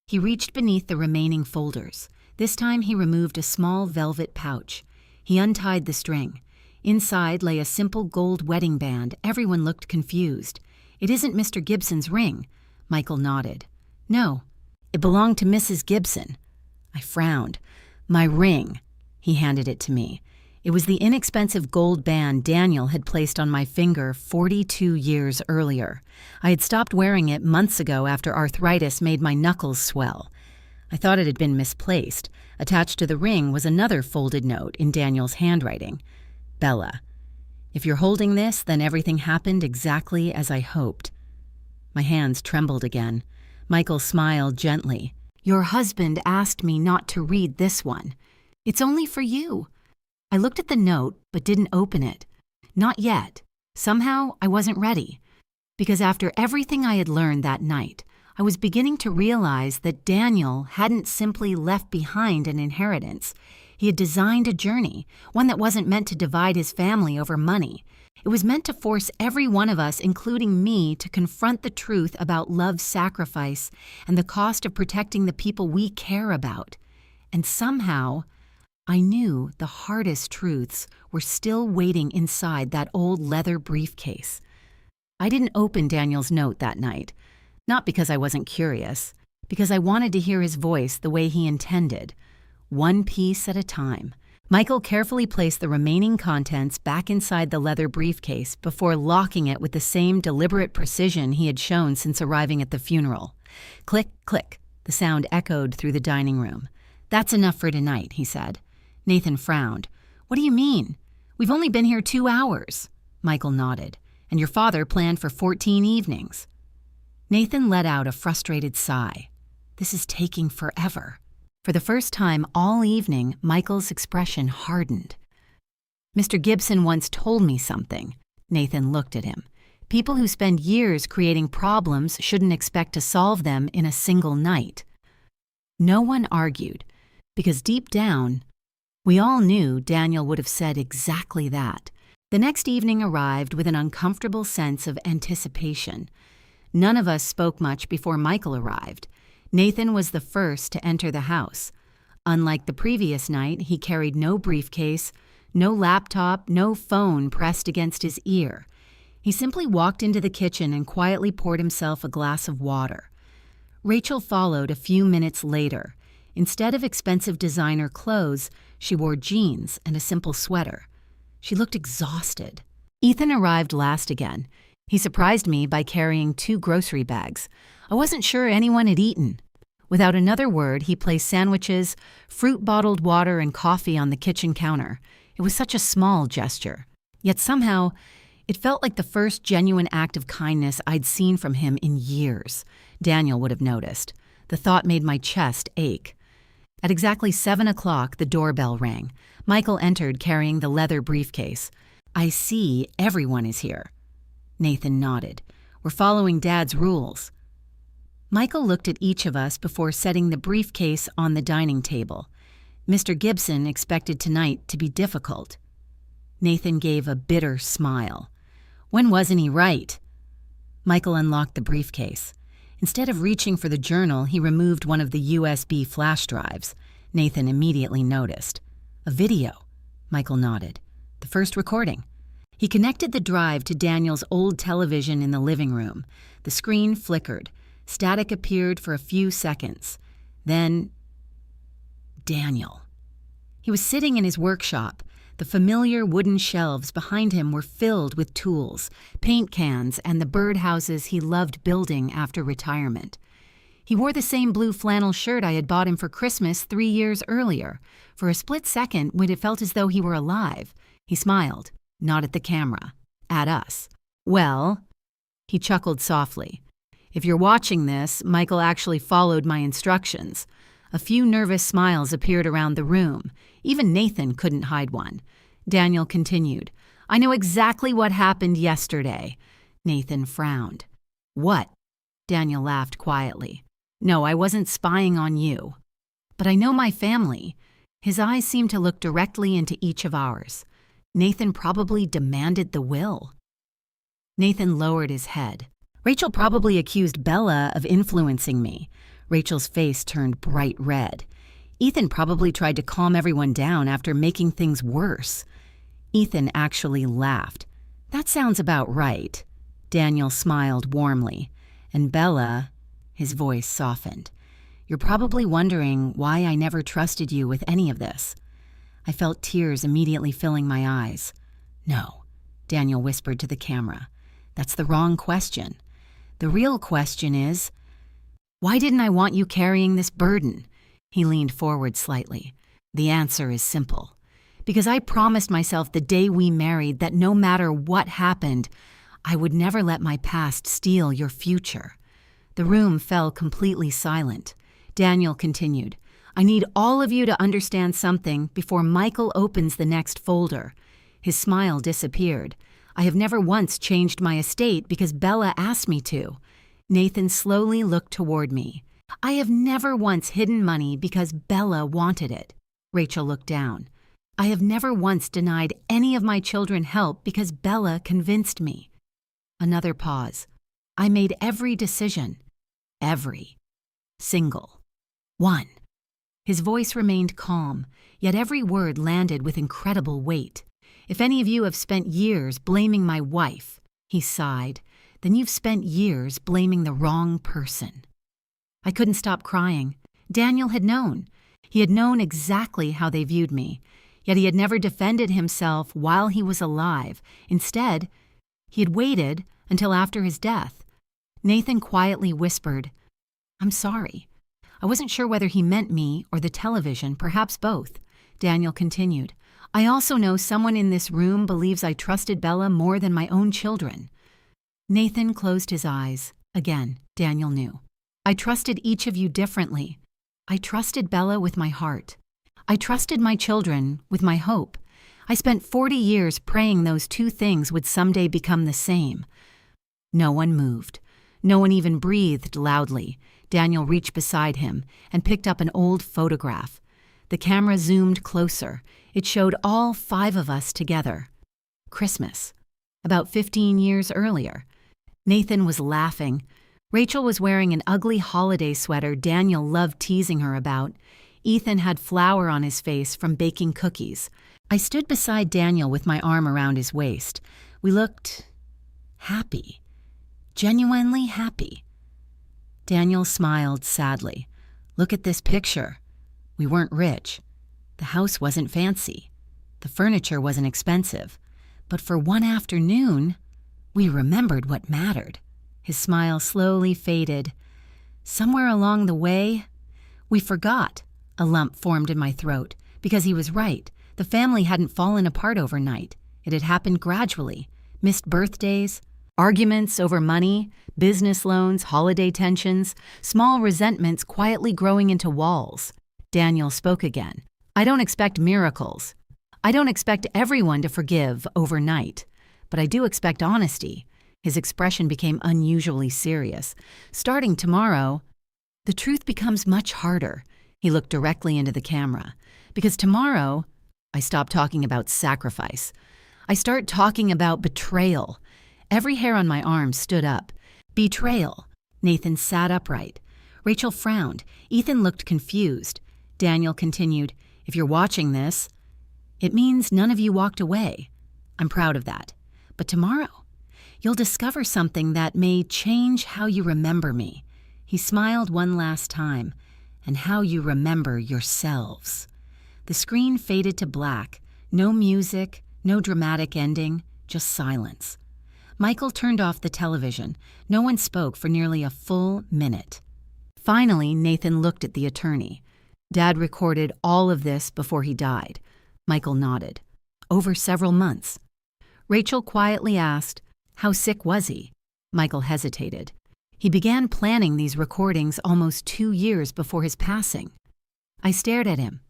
Speaker 1: He reached beneath the remaining folders. This time he removed a small velvet pouch. He untied the string. Inside lay a simple gold wedding band. Everyone looked confused. It isn't Mr. Gibson's ring. Michael nodded. No, it belonged to Mrs. Gibson. I frowned. My ring. He handed it to me. It was the inexpensive gold band Daniel had placed on my finger 42 years earlier. I had stopped wearing it months ago after arthritis made my knuckles swell. I thought it had been misplaced. Attached to the ring was another folded note in Daniel's handwriting. Bella, if you're holding this, then everything happened exactly as I hoped. My hands trembled again. Michael smiled gently. Your husband asked me not to read this one. It's only for you. I looked at the note, but didn't open it. Not yet. Somehow, I wasn't ready. Because after everything I had learned that night, I was beginning to realize that Daniel hadn't simply left behind an inheritance. He had designed a journey, one that wasn't meant to divide his family over money. It was meant to force every one of us, including me, to confront the truth about love's sacrifice and the cost of protecting the people we care about. And somehow, I knew the hardest truths were still waiting inside that old leather briefcase. I didn't open Daniel's note that night, not because I wasn't curious, because I wanted to hear his voice the way he intended, one piece at a time. Michael carefully placed the remaining contents back inside the leather briefcase before locking it with the same deliberate precision he had shown since arriving at the funeral. Click, click, the sound echoed through the dining room. That's enough for tonight, he said. Nathan frowned. What do you mean? We've only been here 2 hours. Michael nodded. And your father planned for 14 evenings. Nathan let out a frustrated sigh. This is taking forever. For the first time all evening, Michael's expression hardened. Mr. Gibson once told me something. Nathan looked at him. People who spend years creating problems shouldn't expect to solve them in a single night. No one argued, because deep down, we all knew Daniel would have said exactly that. The next evening arrived with an uncomfortable sense of anticipation. None of us spoke much before Michael arrived. Nathan was the first to enter the house. Unlike the previous night, he carried no briefcase, no laptop, no phone pressed against his ear. He simply walked into the kitchen and quietly poured himself a glass of water. Rachel followed a few minutes later. Instead of expensive designer clothes, she wore jeans and a simple sweater. She looked exhausted. Ethan arrived last again. He surprised me by carrying 2 grocery bags. I wasn't sure anyone had eaten. Without another word, he placed sandwiches, fruit bottled water, and coffee on the kitchen counter. It was such a small gesture. Yet somehow, It felt like the first genuine act of kindness I'd seen from him in years. Daniel would have noticed. The thought made my chest ache. At exactly 7 o'clock, the doorbell rang. Michael entered carrying the leather briefcase. "I see everyone is here." Nathan nodded. "We're following Dad's rules." Michael looked at each of us before setting the briefcase on the dining table. Mr. Gibson expected tonight to be difficult. Nathan gave a bitter smile. When wasn't he right? Michael unlocked the briefcase. Instead of reaching for the journal, he removed one of the USB flash drives. Nathan immediately noticed. "A video." Michael nodded. "The first recording." He connected the drive to Daniel's old television in the living room. The screen flickered. Static appeared for a few seconds. Then, Daniel. He was sitting in his workshop. The familiar wooden shelves behind him were filled with tools, paint cans, and the birdhouses he loved building after retirement. He wore the same blue flannel shirt I had bought him for Christmas 3 years earlier. For a split second, when it felt as though he were alive, he smiled, not at the camera, at us. "Well," he chuckled softly. "If you're watching this, Michael actually followed my instructions." A few nervous smiles appeared around the room. Even Nathan couldn't hide one. Daniel continued. "I know exactly what happened yesterday." Nathan frowned. "What?" Daniel laughed quietly. "No, I wasn't spying on you. But I know my family." His eyes seemed to look directly into each of ours. "Nathan probably demanded the will." Nathan lowered his head. "Rachel probably accused Bella of influencing me." Rachel's face turned bright red. "Ethan probably tried to calm everyone down after making things worse." Ethan actually laughed. "That sounds about right." Daniel smiled warmly. "And Bella," his voice softened, "you're probably wondering why I never trusted you with any of this." I felt tears immediately filling my eyes. "No," Daniel whispered to the camera. "That's the wrong question. The real question is, why didn't I want you carrying this burden?" He leaned forward slightly. "The answer is simple. Because I promised myself the day we married that no matter what happened, I would never let my past steal your future." The room fell completely silent. Daniel continued. "I need all of you to understand something before Michael opens the next folder." His smile disappeared. "I have never once changed my estate because Bella asked me to." Nathan slowly looked toward me. "I have never once hidden money because Bella wanted it." Rachel looked down. "I have never once denied any of my children help because Bella convinced me." Another pause. "I made every decision. Every single one." His voice remained calm, yet every word landed with incredible weight. "If any of you have spent years blaming my wife," he sighed, "then you've spent years blaming the wrong person." I couldn't stop crying. Daniel had known. He had known exactly how they viewed me, yet he had never defended himself while he was alive. Instead, he had waited until after his death. Nathan quietly whispered, "I'm sorry." I wasn't sure whether he meant me or the television, perhaps both. Daniel continued, "I also know someone in this room believes I trusted Bella more than my own children." Nathan closed his eyes. Again, Daniel knew. "I trusted each of you differently. I trusted Bella with my heart. I trusted my children with my hope. I spent 40 years praying those two things would someday become the same." No one moved. No one even breathed loudly. Daniel reached beside him and picked up an old photograph. The camera zoomed closer. It showed all 5 of us together. Christmas. About 15 years earlier. Nathan was laughing. Rachel was wearing an ugly holiday sweater Daniel loved teasing her about. Ethan had flour on his face from baking cookies. I stood beside Daniel with my arm around his waist. We looked happy. Genuinely happy. Daniel smiled sadly. "Look at this picture. We weren't rich. The house wasn't fancy. The furniture wasn't expensive. But for one afternoon, we remembered what mattered." His smile slowly faded. "Somewhere along the way, we forgot." A lump formed in my throat, because he was right. The family hadn't fallen apart overnight. It had happened gradually, Missed birthdays, arguments over money, business loans, holiday tensions, small resentments quietly growing into walls. Daniel spoke again. I don't expect miracles. I don't expect everyone to forgive overnight, but I do expect honesty. His expression became unusually serious. Starting tomorrow, the truth becomes much harder. He looked directly into the camera. Because tomorrow, I stop talking about sacrifice. I start talking about betrayal. Every hair on my arm stood up. Betrayal. Nathan sat upright. Rachel frowned. Ethan looked confused. Daniel continued, if you're watching this, it means none of you walked away. I'm proud of that. But tomorrow, you'll discover something that may change how you remember me. He smiled one last time, and how you remember yourselves. The screen faded to black. No music, no dramatic ending, just silence. Michael turned off the television. No one spoke for nearly a full minute. Finally, Nathan looked at the attorney. Dad recorded all of this before he died. Michael nodded. Over several months. Rachel quietly asked, how sick was he? Michael hesitated. He began planning these recordings almost 2 years before his passing. I stared at him.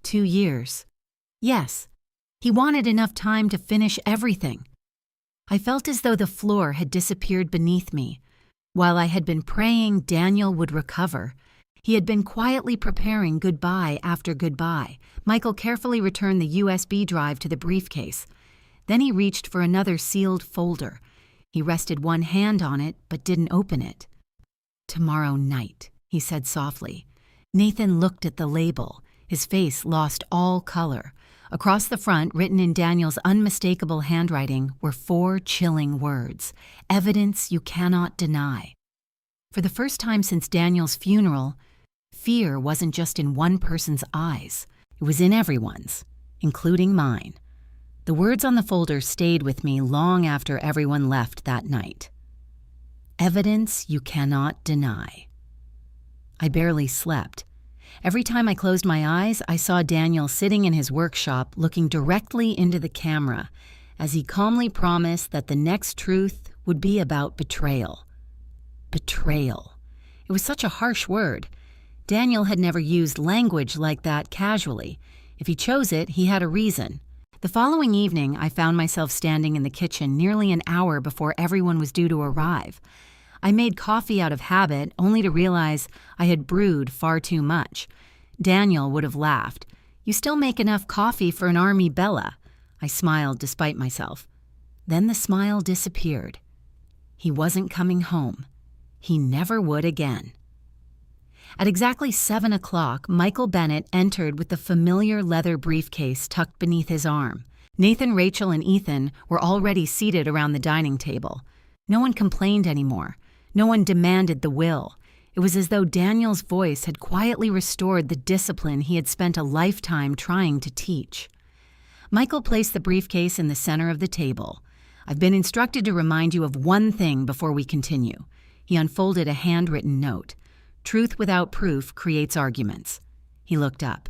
Speaker 1: 2 years. Yes. He wanted enough time to finish everything. I felt as though the floor had disappeared beneath me. While I had been praying Daniel would recover, he had been quietly preparing goodbye after goodbye. Michael carefully returned the USB drive to the briefcase. Then he reached for another sealed folder. He rested one hand on it, but didn't open it. Tomorrow night, he said softly. Nathan looked at the label. His face lost all color. Across the front, written in Daniel's unmistakable handwriting, were 4 chilling words. Evidence you cannot deny. For the first time since Daniel's funeral, fear wasn't just in one person's eyes. It was in everyone's, including mine. The words on the folder stayed with me long after everyone left that night. Evidence you cannot deny. I barely slept. Every time I closed my eyes, I saw Daniel sitting in his workshop looking directly into the camera as he calmly promised that the next truth would be about betrayal. Betrayal. It was such a harsh word. Daniel had never used language like that casually. If he chose it, he had a reason. The following evening, I found myself standing in the kitchen nearly an hour before everyone was due to arrive. I made coffee out of habit, only to realize I had brewed far too much. Daniel would have laughed. You still make enough coffee for an army Bella. I smiled despite myself. Then the smile disappeared. He wasn't coming home. He never would again. At exactly 7 o'clock, Michael Bennett entered with the familiar leather briefcase tucked beneath his arm. Nathan, Rachel, and Ethan were already seated around the dining table. No one complained anymore. No one demanded the will. It was as though Daniel's voice had quietly restored the discipline he had spent a lifetime trying to teach. Michael placed the briefcase in the center of the table. I've been instructed to remind you of one thing before we continue. He unfolded a handwritten note. Truth without proof creates arguments. He looked up.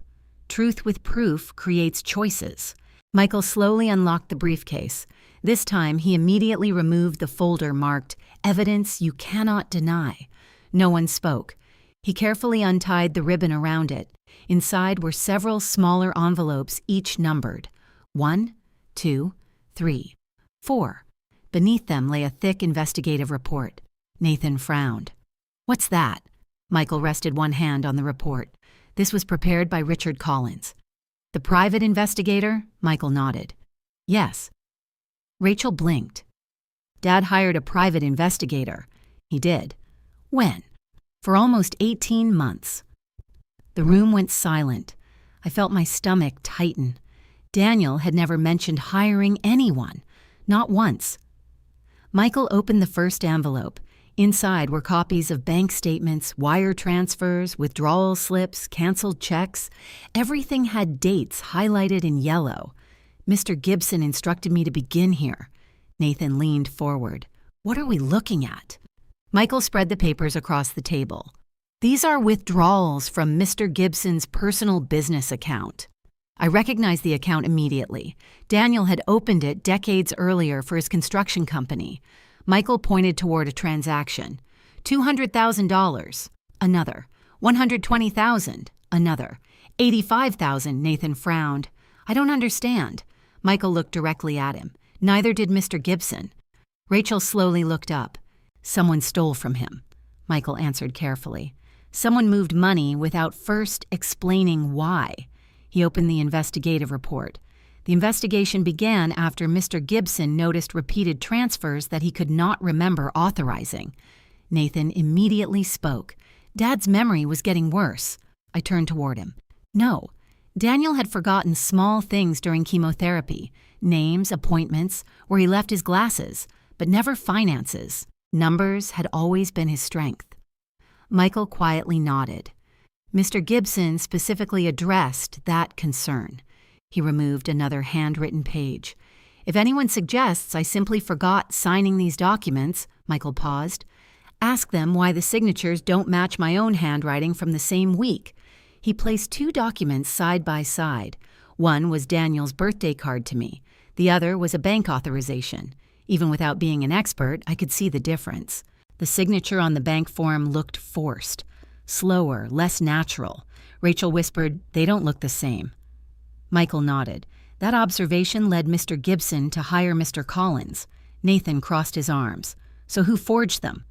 Speaker 1: Truth with proof creates choices. Michael slowly unlocked the briefcase. This time, he immediately removed the folder marked, Evidence you cannot deny. No one spoke. He carefully untied the ribbon around it. Inside were several smaller envelopes, each numbered. 1, 2, 3, 4. Beneath them lay a thick investigative report. Nathan frowned. What's that? Michael rested one hand on the report. This was prepared by Richard Collins. The private investigator? Michael nodded. Yes. Rachel blinked. Dad hired a private investigator. He did. When? For almost 18 months. The room went silent. I felt my stomach tighten. Daniel had never mentioned hiring anyone. Not once. Michael opened the first envelope. Inside were copies of bank statements, wire transfers, withdrawal slips, canceled checks. Everything had dates highlighted in yellow. Mr. Gibson instructed me to begin here. Nathan leaned forward. What are we looking at? Michael spread the papers across the table. These are withdrawals from Mr. Gibson's personal business account. I recognized the account immediately. Daniel had opened it decades earlier for his construction company. Michael pointed toward a transaction. $200,000. Another. $120,000. Another. $85,000. Nathan frowned. I don't understand. Michael looked directly at him. Neither did Mr. Gibson. Rachel slowly looked up. Someone stole from him. Michael answered carefully. Someone moved money without first explaining why. He opened the investigative report. The investigation began after Mr. Gibson noticed repeated transfers that he could not remember authorizing. Nathan immediately spoke. Dad's memory was getting worse. I turned toward him. No. Daniel had forgotten small things during chemotherapy, names, appointments, where he left his glasses, but never finances. Numbers had always been his strength. Michael quietly nodded. Mr. Gibson specifically addressed that concern. He removed another handwritten page. If anyone suggests I simply forgot signing these documents, Michael paused, ask them why the signatures don't match my own handwriting from the same week. He placed two documents side by side. One was Daniel's birthday card to me. The other was a bank authorization. Even without being an expert, I could see the difference. The signature on the bank form looked forced, slower, less natural. Rachel whispered, "They don't look the same." Michael nodded. That observation led Mr. Gibson to hire Mr. Collins. Nathan crossed his arms. So who forged them?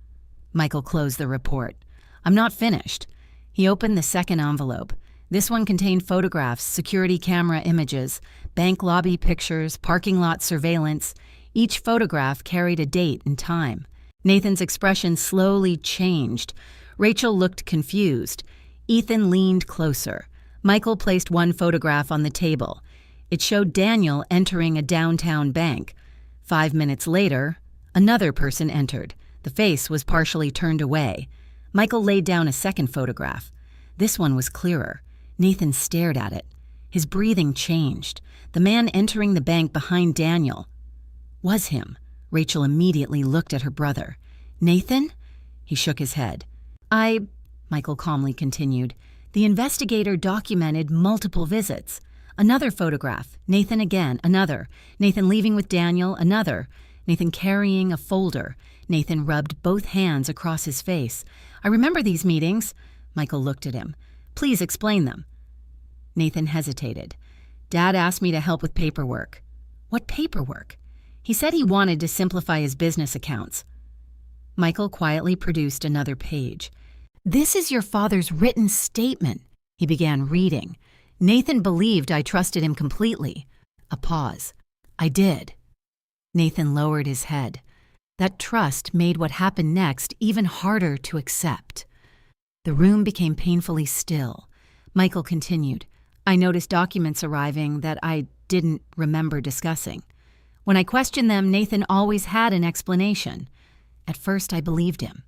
Speaker 1: Michael closed the report. I'm not finished. He opened the second envelope. This one contained photographs, security camera images, bank lobby pictures, parking lot surveillance. Each photograph carried a date and time. Nathan's expression slowly changed. Rachel looked confused. Ethan leaned closer. Michael placed one photograph on the table. It showed Daniel entering a downtown bank. 5 minutes later, another person entered. The face was partially turned away. Michael laid down a second photograph. This one was clearer. Nathan stared at it. His breathing changed. The man entering the bank behind Daniel was him. Rachel immediately looked at her brother. Nathan? He shook his head. Michael calmly continued, the investigator documented multiple visits. Another photograph. Nathan again. Another. Nathan leaving with Daniel. Another. Nathan carrying a folder. Nathan rubbed both hands across his face. I remember these meetings. Michael looked at him. Please explain them. Nathan hesitated. Dad asked me to help with paperwork. What paperwork? He said he wanted to simplify his business accounts. Michael quietly produced another page. This is your father's written statement. He began reading. Nathan believed I trusted him completely. A pause. I did. Nathan lowered his head. That trust made what happened next even harder to accept. The room became painfully still. Michael continued. I noticed documents arriving that I didn't remember discussing. When I questioned them, Nathan always had an explanation. At first, I believed him.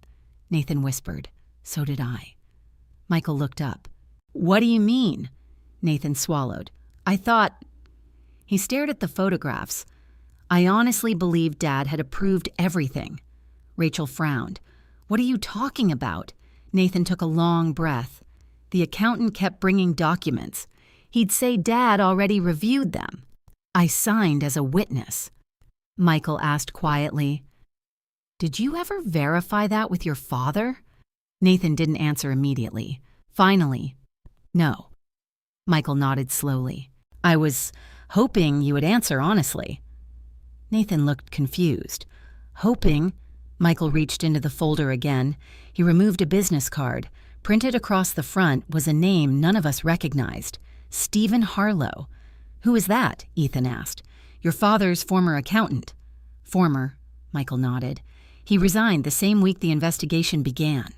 Speaker 1: Nathan whispered. So did I. Michael looked up. What do you mean? Nathan swallowed. I thought... He stared at the photographs. I honestly believed Dad had approved everything. Rachel frowned. What are you talking about? Nathan took a long breath. The accountant kept bringing documents. He'd say Dad already reviewed them. I signed as a witness. Michael asked quietly, Did you ever verify that with your father? Nathan didn't answer immediately. Finally, no. Michael nodded slowly. I was hoping you would answer honestly. Nathan looked confused. Hoping? Michael reached into the folder again. He removed a business card. Printed across the front was a name none of us recognized. Stephen Harlow. Who is that? Ethan asked. Your father's former accountant. Former, Michael nodded. He resigned the same week the investigation began.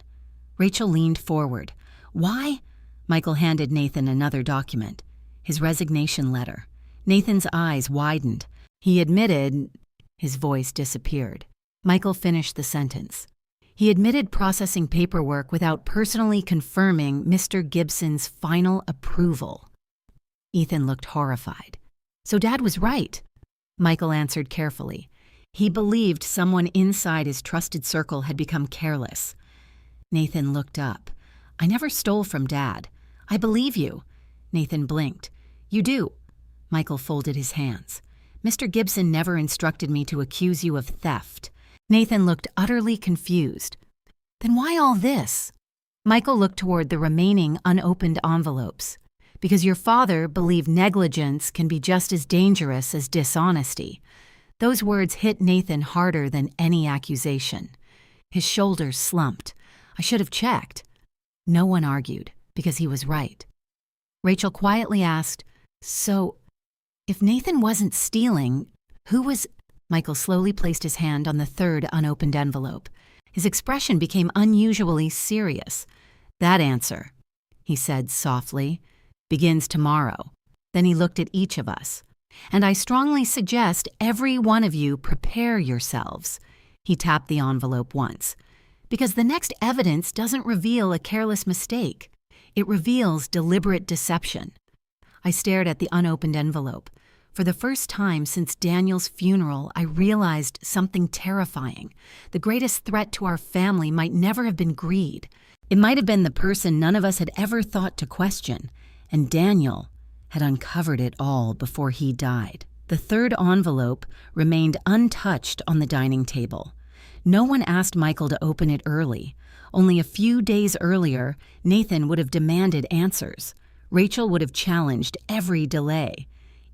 Speaker 1: Rachel leaned forward. Why? Michael handed Nathan another document. His resignation letter. Nathan's eyes widened. He admitted... His voice disappeared. Michael finished the sentence. He admitted processing paperwork without personally confirming Mr. Gibson's final approval. Ethan looked horrified. So Dad was right. Michael answered carefully. He believed someone inside his trusted circle had become careless. Nathan looked up. I never stole from Dad. I believe you. Nathan blinked. You do." Michael folded his hands. "Mr. Gibson never instructed me to accuse you of theft." Nathan looked utterly confused. "Then why all this?" Michael looked toward the remaining unopened envelopes. "Because your father believed negligence can be just as dangerous as dishonesty." Those words hit Nathan harder than any accusation. His shoulders slumped. "I should have checked." No one argued, because he was right. Rachel quietly asked, "So, if Nathan wasn't stealing, who was—" Michael slowly placed his hand on the third unopened envelope. His expression became unusually serious. "That answer," he said softly, "begins tomorrow." Then he looked at each of us. "And I strongly suggest every one of you prepare yourselves." He tapped the envelope once. "Because the next evidence doesn't reveal a careless mistake. It reveals deliberate deception." I stared at the unopened envelope. For the first time since Daniel's funeral, I realized something terrifying. The greatest threat to our family might never have been greed. It might have been the person none of us had ever thought to question. And Daniel had uncovered it all before he died. The third envelope remained untouched on the dining table. No one asked Michael to open it early. Only a few days earlier, Nathan would have demanded answers. Rachel would have challenged every delay.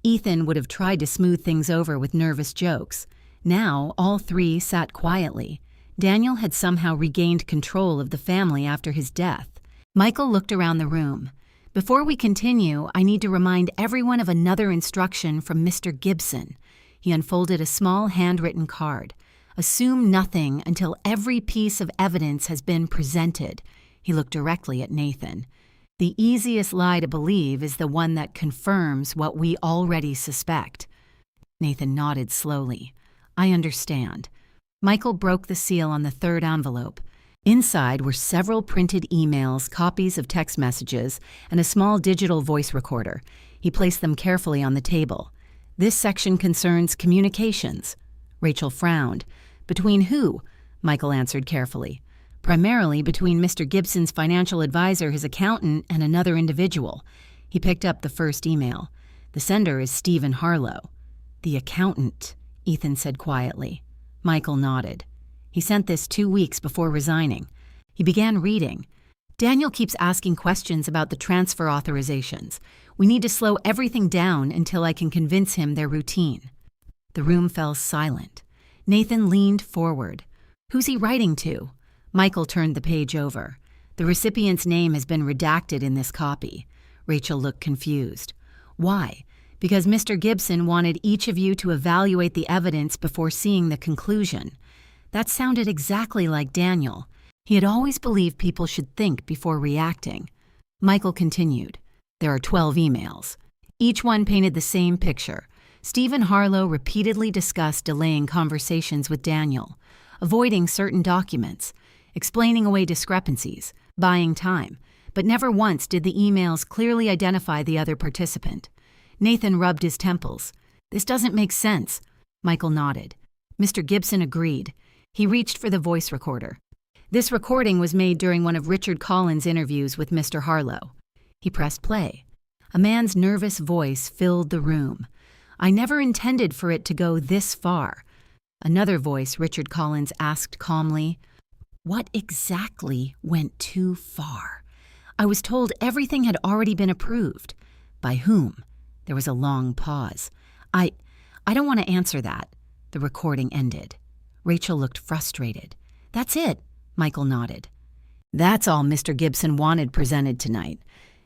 Speaker 1: Ethan would have tried to smooth things over with nervous jokes. Now, all three sat quietly. Daniel had somehow regained control of the family after his death. Michael looked around the room. "Before we continue, I need to remind everyone of another instruction from Mr. Gibson." He unfolded a small handwritten card. "Assume nothing until every piece of evidence has been presented." He looked directly at Nathan. "The easiest lie to believe is the one that confirms what we already suspect." Nathan nodded slowly. "I understand." Michael broke the seal on the third envelope. Inside were several printed emails, copies of text messages, and a small digital voice recorder. He placed them carefully on the table. "This section concerns communications." Rachel frowned. "Between who?" Michael answered carefully. "Primarily between Mr. Gibson's financial advisor, his accountant, and another individual." He picked up the first email. "The sender is Stephen Harlow." "The accountant," Ethan said quietly. Michael nodded. "He sent this 2 weeks before resigning." He began reading. "Daniel keeps asking questions about the transfer authorizations. We need to slow everything down until I can convince him they're routine." The room fell silent. Nathan leaned forward. "Who's he writing to?" Michael turned the page over. "The recipient's name has been redacted in this copy." Rachel looked confused. "Why?" "Because Mr. Gibson wanted each of you to evaluate the evidence before seeing the conclusion." That sounded exactly like Daniel. He had always believed people should think before reacting. Michael continued. "There are 12 emails. Each one painted the same picture. Stephen Harlow repeatedly discussed delaying conversations with Daniel, avoiding certain documents, explaining away discrepancies, buying time, but never once did the emails clearly identify the other participant. Nathan rubbed his temples. "This doesn't make sense." Michael nodded. Mr. Gibson agreed. He reached for the voice recorder. "This recording was made during one of Richard Collins' interviews with Mr. Harlow." He pressed play. A man's nervous voice filled the room. "I never intended for it to go this far." Another voice, Richard Collins, asked calmly, "What exactly went too far?" "I was told everything had already been approved." "By whom?" There was a long pause. I don't want to answer that." The recording ended. Rachel looked frustrated. "That's it," Michael nodded. "That's all Mr. Gibson wanted presented tonight."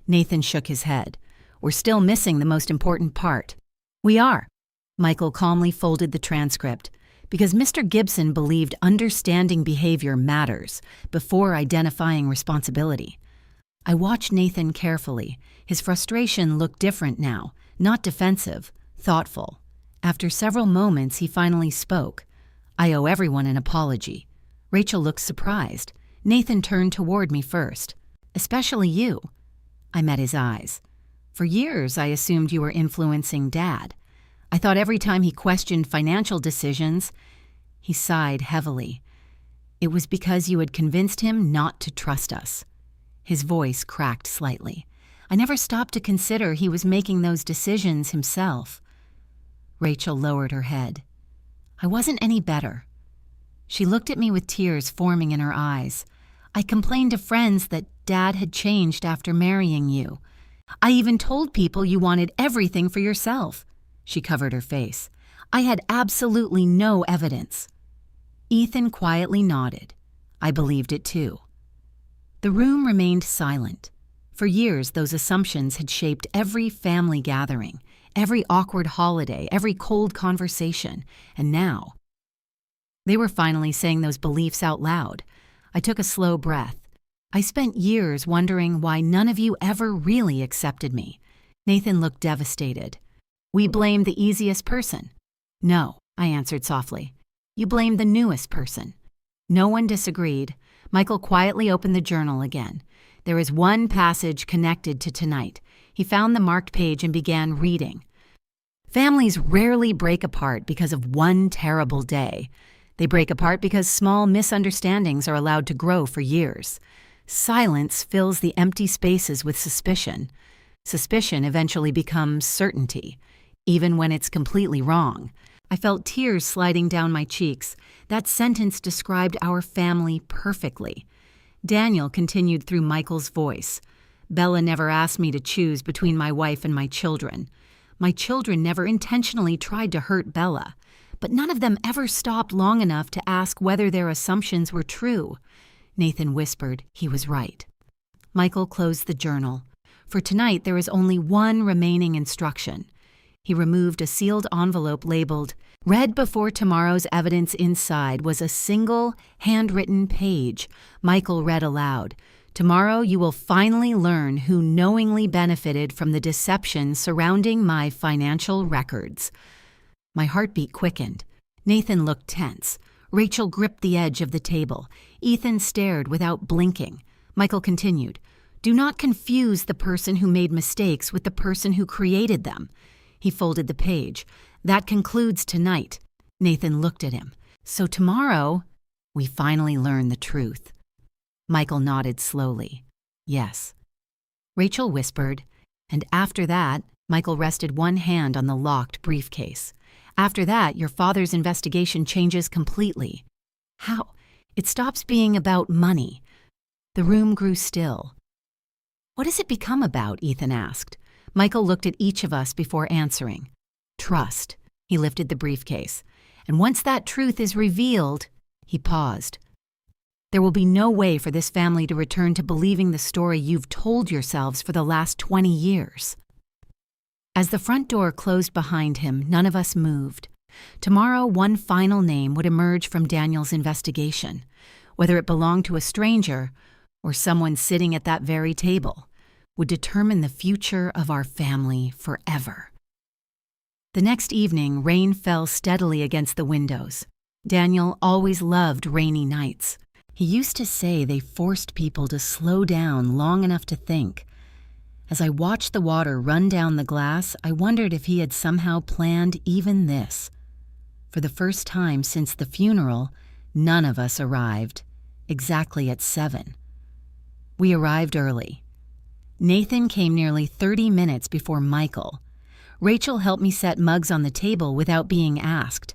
Speaker 1: Nathan shook his head. "We're still missing the most important part." "We are." Michael calmly folded the transcript. "Because Mr. Gibson believed understanding behavior matters before identifying responsibility." I watched Nathan carefully. His frustration looked different now, not defensive, thoughtful. After several moments, he finally spoke. "I owe everyone an apology." Rachel looked surprised. Nathan turned toward me first. "Especially you." I met his eyes. "For years, I assumed you were influencing Dad. I thought every time he questioned financial decisions—" He sighed heavily. "It was because you had convinced him not to trust us." His voice cracked slightly. I never stopped to consider he was making those decisions himself. Rachel lowered her head. I wasn't any better. She looked at me with tears forming in her eyes. I complained to friends that Dad had changed after marrying you. I even told people you wanted everything for yourself. She covered her face. I had absolutely no evidence. Ethan quietly nodded. I believed it too. The room remained silent. For years, those assumptions had shaped every family gathering, every awkward holiday, every cold conversation, and now they were finally saying those beliefs out loud. I took a slow breath. I spent years wondering why none of you ever really accepted me. Nathan looked devastated. We blamed the easiest person. No, I answered softly. You blamed the newest person. No one disagreed. Michael quietly opened the journal again. There is one passage connected to tonight. He found the marked page and began reading. Families rarely break apart because of one terrible day. They break apart because small misunderstandings are allowed to grow for years. Silence fills the empty spaces with suspicion. Suspicion eventually becomes certainty, even when it's completely wrong. I felt tears sliding down my cheeks. That sentence described our family perfectly. Daniel continued through Michael's voice. Bella never asked me to choose between my wife and my children. My children never intentionally tried to hurt Bella, but none of them ever stopped long enough to ask whether their assumptions were true. Nathan whispered he was right. Michael closed the journal. For tonight, there is only one remaining instruction. He removed a sealed envelope labeled, "Read before tomorrow's evidence." Inside was a single, handwritten page. Michael read aloud, "Tomorrow you will finally learn who knowingly benefited from the deception surrounding my financial records." My heartbeat quickened. Nathan looked tense. Rachel gripped the edge of the table. Ethan stared without blinking. Michael continued, "Do not confuse the person who made mistakes with the person who created them." He folded the page. "That concludes tonight." Nathan looked at him. "So tomorrow, we finally learn the truth." Michael nodded slowly. "Yes." Rachel whispered, "And after that," Michael rested one hand on the locked briefcase. "After that, your father's investigation changes completely." "How?" "It stops being about money." The room grew still. "What does it become about?" Ethan asked. Michael looked at each of us before answering. "Trust." He lifted the briefcase. "And once that truth is revealed," he paused, "there will be no way for this family to return to believing the story you've told yourselves for the last 20 years. As the front door closed behind him, none of us moved. Tomorrow, one final name would emerge from Daniel's investigation, whether it belonged to a stranger or someone sitting at that very table, would determine the future of our family forever. The next evening, rain fell steadily against the windows. Daniel always loved rainy nights. He used to say they forced people to slow down long enough to think. As I watched the water run down the glass, I wondered if he had somehow planned even this. For the first time since the funeral, none of us arrived, exactly at 7. We arrived early. Nathan came nearly 30 minutes before Michael. Rachel helped me set mugs on the table without being asked.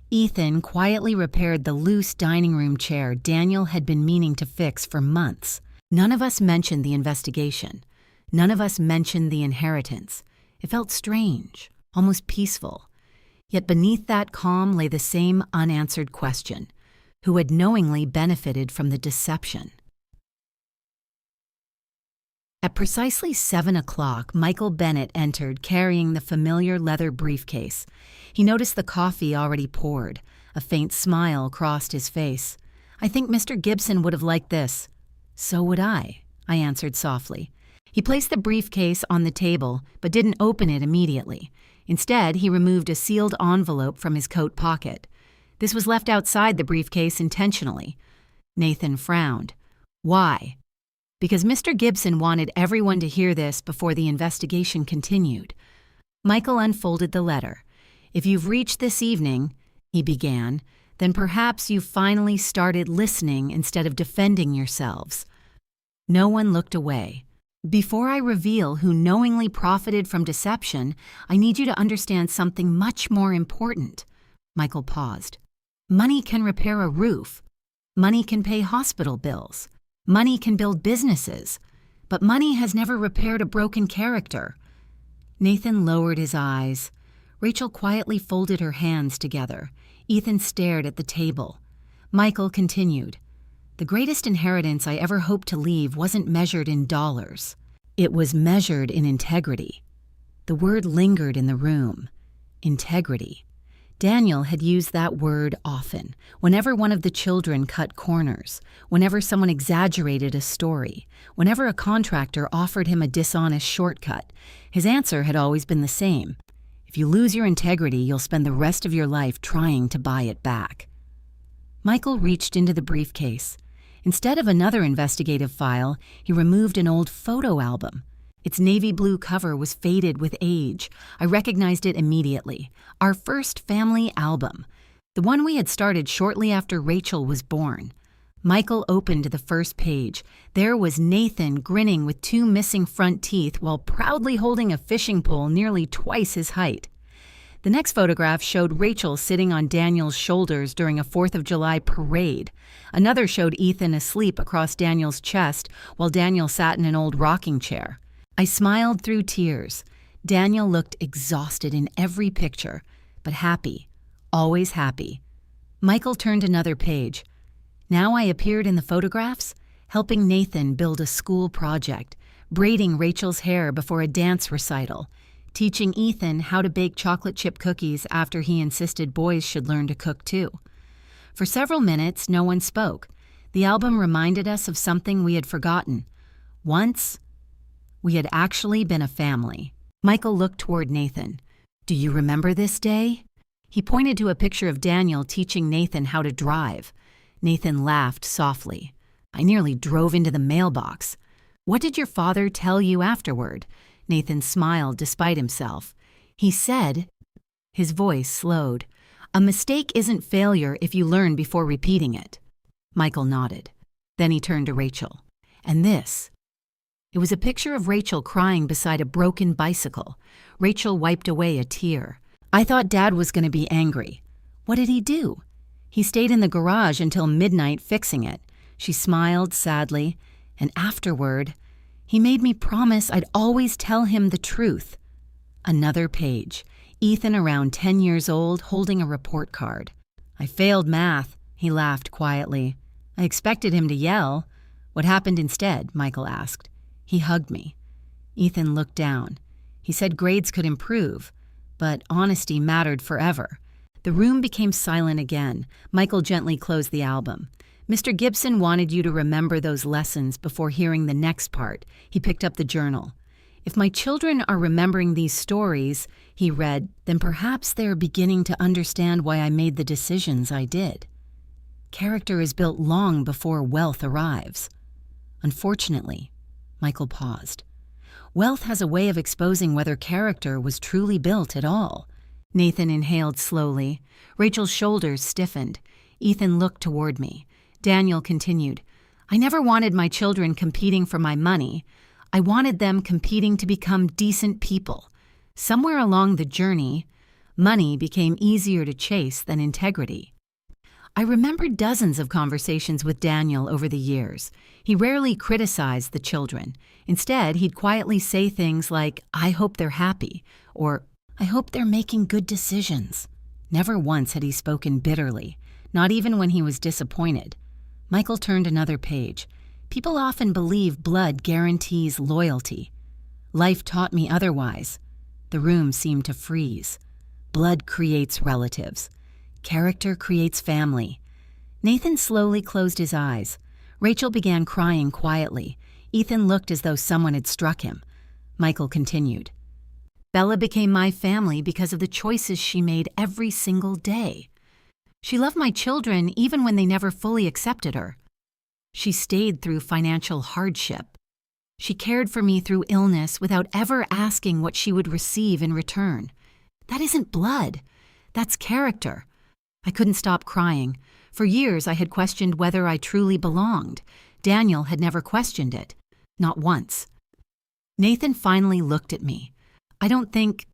Speaker 1: Ethan quietly repaired the loose dining room chair Daniel had been meaning to fix for months. None of us mentioned the investigation. None of us mentioned the inheritance. It felt strange, almost peaceful. Yet beneath that calm lay the same unanswered question: who had knowingly benefited from the deception? At precisely 7 o'clock, Michael Bennett entered carrying the familiar leather briefcase. He noticed the coffee already poured. A faint smile crossed his face. "I think Mr. Gibson would have liked this." "So would I answered softly. He placed the briefcase on the table, but didn't open it immediately. Instead, he removed a sealed envelope from his coat pocket. This was left outside the briefcase intentionally. Nathan frowned. "Why?" "Because Mr. Gibson wanted everyone to hear this before the investigation continued." Michael unfolded the letter. "If you've reached this evening," he began, "then perhaps you've finally started listening instead of defending yourselves." No one looked away. Before I reveal who knowingly profited from deception, I need you to understand something much more important. Michael paused. Money can repair a roof. Money can pay hospital bills. Money can build businesses. But money has never repaired a broken character. Nathan lowered his eyes. Rachel quietly folded her hands together. Ethan stared at the table. Michael continued. The greatest inheritance I ever hoped to leave wasn't measured in dollars. It was measured in integrity. The word lingered in the room. Integrity. Daniel had used that word often, whenever one of the children cut corners, whenever someone exaggerated a story, whenever a contractor offered him a dishonest shortcut. His answer had always been the same. If you lose your integrity, you'll spend the rest of your life trying to buy it back. Michael reached into the briefcase. Instead of another investigative file, he removed an old photo album. Its navy blue cover was faded with age. I recognized it immediately. Our first family album. The one we had started shortly after Rachel was born. Michael opened the first page. There was Nathan grinning with 2 missing front teeth while proudly holding a fishing pole nearly twice his height. The next photograph showed Rachel sitting on Daniel's shoulders during a 4th of July parade. Another showed Ethan asleep across Daniel's chest while Daniel sat in an old rocking chair. I smiled through tears. Daniel looked exhausted in every picture, but happy, always happy. Michael turned another page. Now I appeared in the photographs, helping Nathan build a school project, braiding Rachel's hair before a dance recital, teaching Ethan how to bake chocolate chip cookies after he insisted boys should learn to cook too. For several minutes, no one spoke. The album reminded us of something we had forgotten. Once, we had actually been a family. Michael looked toward Nathan. Do you remember this day? He pointed to a picture of Daniel teaching Nathan how to drive. Nathan laughed softly. I nearly drove into the mailbox. What did your father tell you afterward? Nathan smiled despite himself. He said, his voice slowed, a mistake isn't failure if you learn before repeating it. Michael nodded. Then he turned to Rachel. And this? It was a picture of Rachel crying beside a broken bicycle. Rachel wiped away a tear. I thought Dad was going to be angry. What did he do? He stayed in the garage until midnight fixing it. She smiled sadly, and afterward, he made me promise I'd always tell him the truth. Another page. Ethan around 10 years old holding a report card. I failed math, he laughed quietly. I expected him to yell. What happened instead? Michael asked. He hugged me. Ethan looked down. He said grades could improve, but honesty mattered forever. The room became silent again. Michael gently closed the album. Mr. Gibson wanted you to remember those lessons before hearing the next part. He picked up the journal. If my children are remembering these stories, he read, then perhaps they're beginning to understand why I made the decisions I did. Character is built long before wealth arrives. Unfortunately, Michael paused. Wealth has a way of exposing whether character was truly built at all. Nathan inhaled slowly. Rachel's shoulders stiffened. Ethan looked toward me. Daniel continued, I never wanted my children competing for my money. I wanted them competing to become decent people. Somewhere along the journey, money became easier to chase than integrity. I remembered dozens of conversations with Daniel over the years. He rarely criticized the children. Instead, he'd quietly say things like, I hope they're happy, or I hope they're making good decisions. Never once had he spoken bitterly, not even when he was disappointed. Michael turned another page. People often believe blood guarantees loyalty. Life taught me otherwise. The room seemed to freeze. Blood creates relatives. Character creates family. Nathan slowly closed his eyes. Rachel began crying quietly. Ethan looked as though someone had struck him. Michael continued. Bella became my family because of the choices she made every single day. She loved my children even when they never fully accepted her. She stayed through financial hardship. She cared for me through illness without ever asking what she would receive in return. That isn't blood. That's character. I couldn't stop crying. For years, I had questioned whether I truly belonged. Daniel had never questioned it. Not once. Nathan finally looked at me. I don't think,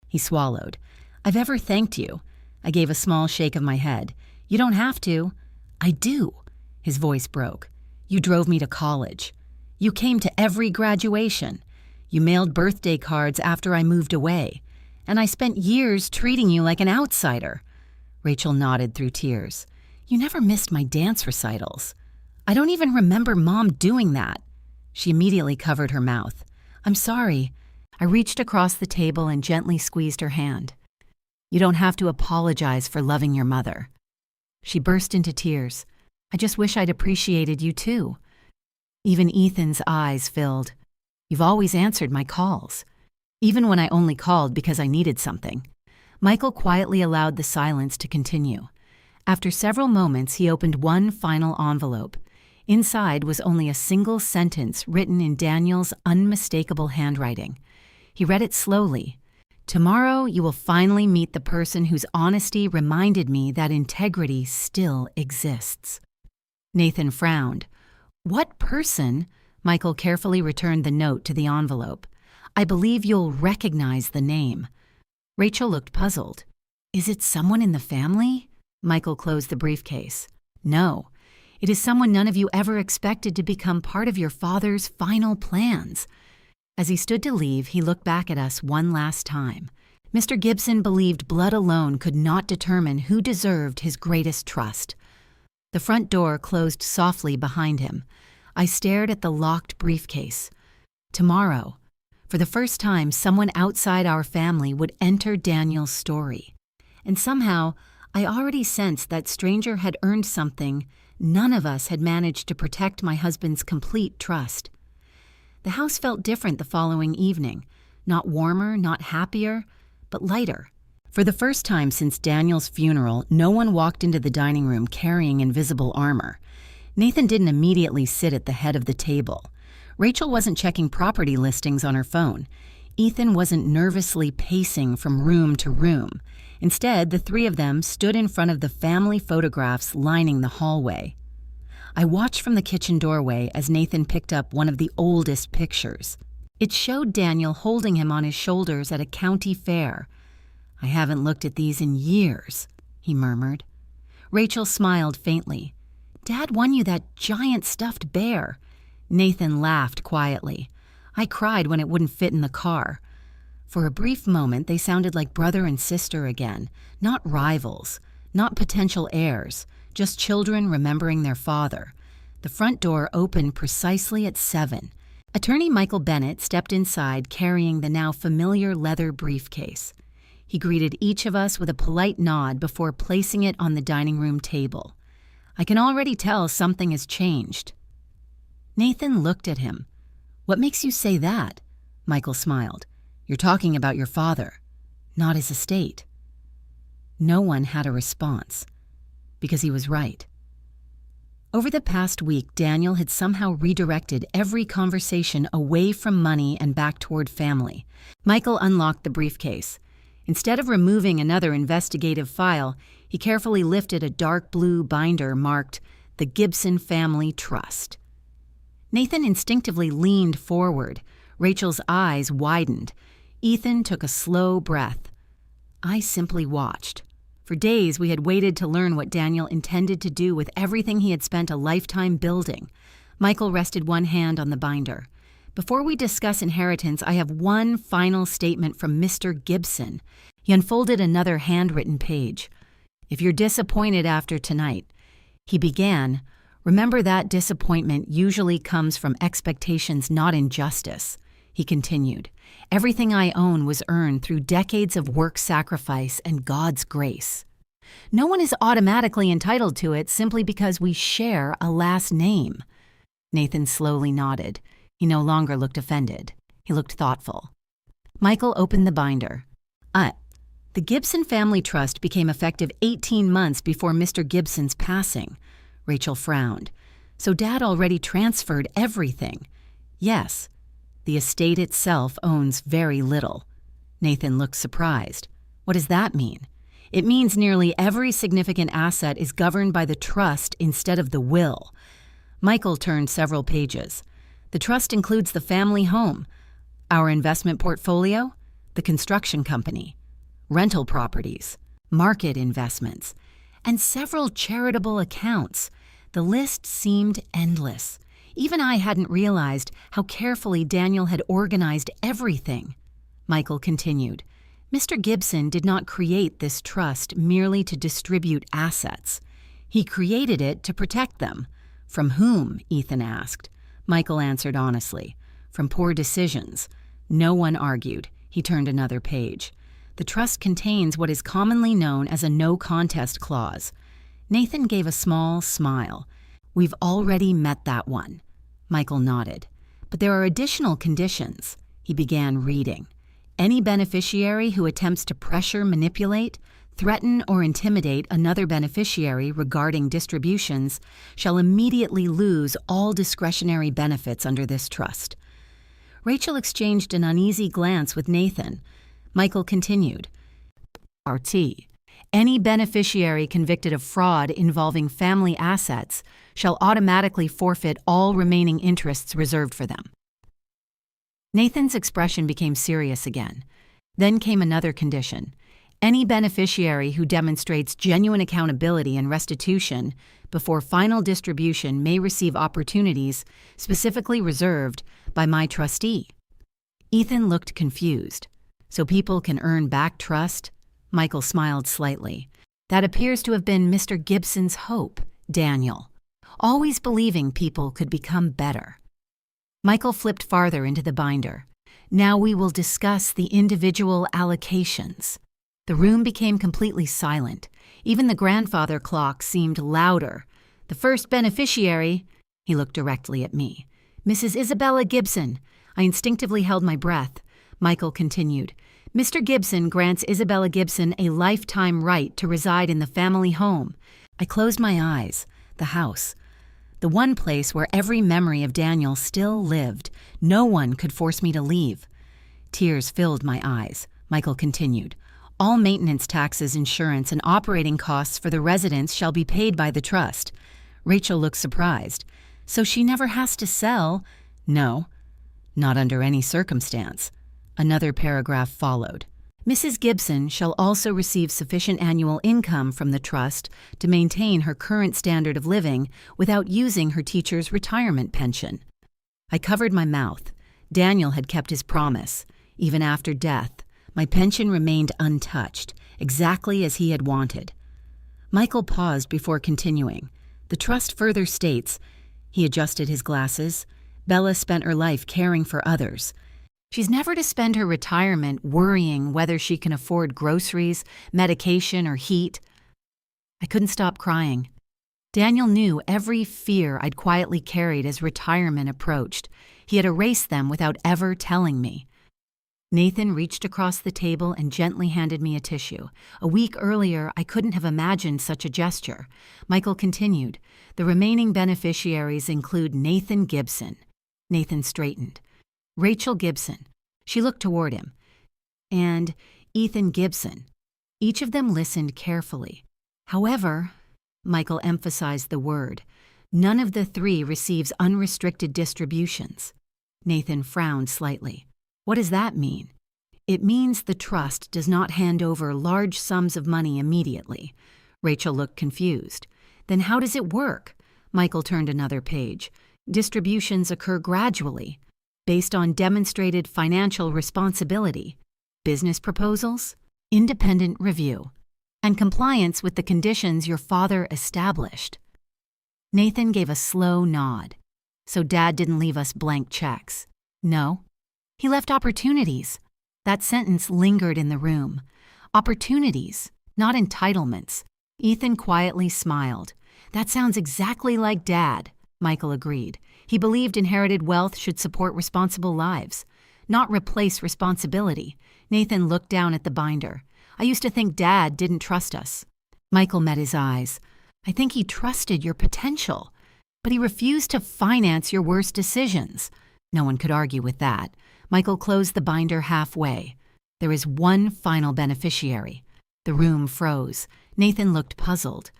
Speaker 1: he swallowed, I've ever thanked you. I gave a small shake of my head. You don't have to. I do. His voice broke. You drove me to college. You came to every graduation. You mailed birthday cards after I moved away. And I spent years treating you like an outsider. Rachel nodded through tears. You never missed my dance recitals. I don't even remember Mom doing that. She immediately covered her mouth. I'm sorry. I reached across the table and gently squeezed her hand. You don't have to apologize for loving your mother. She burst into tears. I just wish I'd appreciated you too. Even Ethan's eyes filled. You've always answered my calls, even when I only called because I needed something. Michael quietly allowed the silence to continue. After several moments, he opened one final envelope. Inside was only a single sentence written in Daniel's unmistakable handwriting. He read it slowly. Tomorrow you will finally meet the person whose honesty reminded me that integrity still exists. Nathan frowned. What person? Michael carefully returned the note to the envelope. I believe you'll recognize the name. Rachel looked puzzled. Is it someone in the family? Michael closed the briefcase. No. It is someone none of you ever expected to become part of your father's final plans. As he stood to leave, he looked back at us one last time. Mr. Gibson believed blood alone could not determine who deserved his greatest trust. The front door closed softly behind him. I stared at the locked briefcase. Tomorrow, for the first time, someone outside our family would enter Daniel's story. And somehow, I already sensed that stranger had earned something none of us had managed to protect my husband's complete trust. The house felt different the following evening. Not warmer, not happier, but lighter. For the first time since Daniel's funeral, no one walked into the dining room carrying invisible armor. Nathan didn't immediately sit at the head of the table. Rachel wasn't checking property listings on her phone. Ethan wasn't nervously pacing from room to room. Instead, the three of them stood in front of the family photographs lining the hallway. I watched from the kitchen doorway as Nathan picked up one of the oldest pictures. It showed Daniel holding him on his shoulders at a county fair. I haven't looked at these in years, he murmured. Rachel smiled faintly. Dad won you that giant stuffed bear. Nathan laughed quietly. I cried when it wouldn't fit in the car. For a brief moment, they sounded like brother and sister again, not rivals, not potential heirs, just children remembering their father. The front door opened precisely at 7. Attorney Michael Bennett stepped inside carrying the now familiar leather briefcase. He greeted each of us with a polite nod before placing it on the dining room table. I can already tell something has changed. Nathan looked at him. What makes you say that? Michael smiled. You're talking about your father, not his estate. No one had a response, because he was right. Over the past week, Daniel had somehow redirected every conversation away from money and back toward family. Michael unlocked the briefcase. Instead of removing another investigative file, he carefully lifted a dark blue binder marked The Gibson Family Trust. Nathan instinctively leaned forward. Rachel's eyes widened. Ethan took a slow breath. I simply watched. For days, we had waited to learn what Daniel intended to do with everything he had spent a lifetime building. Michael rested one hand on the binder. Before we discuss inheritance, I have one final statement from Mr. Gibson. He unfolded another handwritten page. If you're disappointed after tonight, he began, remember that disappointment usually comes from expectations, not injustice. He continued, everything I own was earned through decades of work sacrifice and God's grace. No one is automatically entitled to it simply because we share a last name. Nathan slowly nodded. He no longer looked offended. He looked thoughtful. Michael opened the binder. The Gibson Family Trust became effective 18 months before Mr. Gibson's passing. Rachel frowned. So Dad already transferred everything. Yes. The estate itself owns very little. Nathan looked surprised. What does that mean? It means nearly every significant asset is governed by the trust instead of the will. Michael turned several pages. The trust includes the family home, Our investment portfolio, the construction company, rental properties, market investments, and several charitable accounts. The list seemed endless. Even I hadn't realized how carefully Daniel had organized everything. Michael continued, Mr. Gibson did not create this trust merely to distribute assets. He created it to protect them. From whom? Ethan asked. Michael answered honestly. From poor decisions. No one argued. He turned another page. The trust contains what is commonly known as a no-contest clause. Nathan gave a small smile. We've already met that one. Michael nodded. But there are additional conditions. He began reading. Any beneficiary who attempts to pressure, manipulate, threaten, or intimidate another beneficiary regarding distributions shall immediately lose all discretionary benefits under this trust. Rachel exchanged an uneasy glance with Nathan. Michael continued, RT. Any beneficiary convicted of fraud involving family assets shall automatically forfeit all remaining interests reserved for them. Nathan's expression became serious again. Then came another condition. Any beneficiary who demonstrates genuine accountability and restitution before final distribution may receive opportunities specifically reserved by my trustee. Ethan looked confused. So people can earn back trust? Michael smiled slightly. That appears to have been Mr. Gibson's hope, Daniel. Always believing people could become better. Michael flipped farther into the binder. Now we will discuss the individual allocations. The room became completely silent. Even the grandfather clock seemed louder. The first beneficiary, he looked directly at me. Mrs. Isabella Gibson. I instinctively held my breath. Michael continued. Mr. Gibson grants Isabella Gibson a lifetime right to reside in the family home. I closed my eyes. The house. The one place where every memory of Daniel still lived. No one could force me to leave. Tears filled my eyes. Michael continued. All maintenance taxes, insurance, and operating costs for the residents shall be paid by the trust. Rachel looked surprised. So she never has to sell? No, not under any circumstance. Another paragraph followed. Mrs. Gibson shall also receive sufficient annual income from the trust to maintain her current standard of living without using her teacher's retirement pension. I covered my mouth. Daniel had kept his promise. Even after death, my pension remained untouched, exactly as he had wanted. Michael paused before continuing. The trust further states, he adjusted his glasses, Bella spent her life caring for others. She's never to spend her retirement worrying whether she can afford groceries, medication, or heat. I couldn't stop crying. Daniel knew every fear I'd quietly carried as retirement approached. He had erased them without ever telling me. Nathan reached across the table and gently handed me a tissue. A week earlier, I couldn't have imagined such a gesture. Michael continued. The remaining beneficiaries include Nathan Gibson. Nathan straightened. Rachel Gibson. She looked toward him. And Ethan Gibson. Each of them listened carefully. However, Michael emphasized the word, none of the three receives unrestricted distributions. Nathan frowned slightly. What does that mean? It means the trust does not hand over large sums of money immediately. Rachel looked confused. Then how does it work? Michael turned another page. Distributions occur gradually, based on demonstrated financial responsibility, business proposals, independent review, and compliance with the conditions your father established. Nathan gave a slow nod. So Dad didn't leave us blank checks. No, he left opportunities. That sentence lingered in the room. Opportunities, not entitlements. Ethan quietly smiled. That sounds exactly like Dad, Michael agreed. He believed inherited wealth should support responsible lives, not replace responsibility. Nathan looked down at the binder. I used to think Dad didn't trust us. Michael met his eyes. I think he trusted your potential, but he refused to finance your worst decisions. No one could argue with that. Michael closed the binder halfway. There is one final beneficiary. The room froze. Nathan looked puzzled.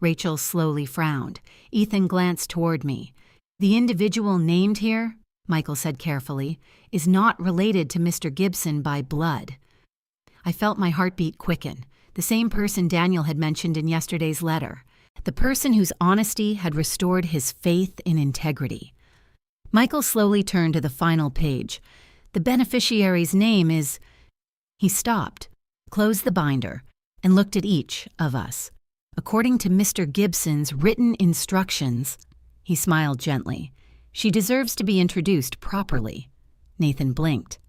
Speaker 1: Rachel slowly frowned. Ethan glanced toward me. The individual named here? Michael said carefully, is not related to Mr. Gibson by blood. I felt my heartbeat quicken, the same person Daniel had mentioned in yesterday's letter, the person whose honesty had restored his faith in integrity. Michael slowly turned to the final page. The beneficiary's name is... He stopped, closed the binder, and looked at each of us. According to Mr. Gibson's written instructions, he smiled gently. She deserves to be introduced properly. Nathan blinked.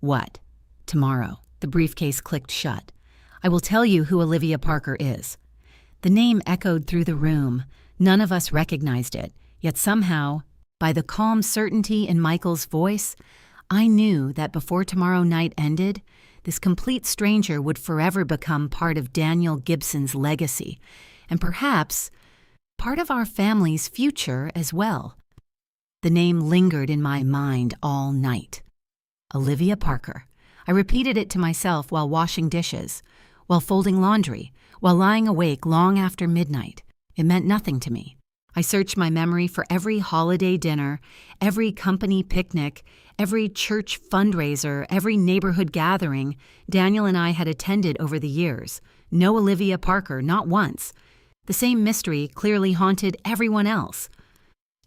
Speaker 1: What? Tomorrow. The briefcase clicked shut. I will tell you who Olivia Parker is. The name echoed through the room. None of us recognized it, yet somehow, by the calm certainty in Michael's voice, I knew that before tomorrow night ended, this complete stranger would forever become part of Daniel Gibson's legacy, and perhaps part of our family's future as well. The name lingered in my mind all night. Olivia Parker. I repeated it to myself while washing dishes, while folding laundry, while lying awake long after midnight. It meant nothing to me. I searched my memory for every holiday dinner, every company picnic, every church fundraiser, every neighborhood gathering Daniel and I had attended over the years. No Olivia Parker, not once. The same mystery clearly haunted everyone else.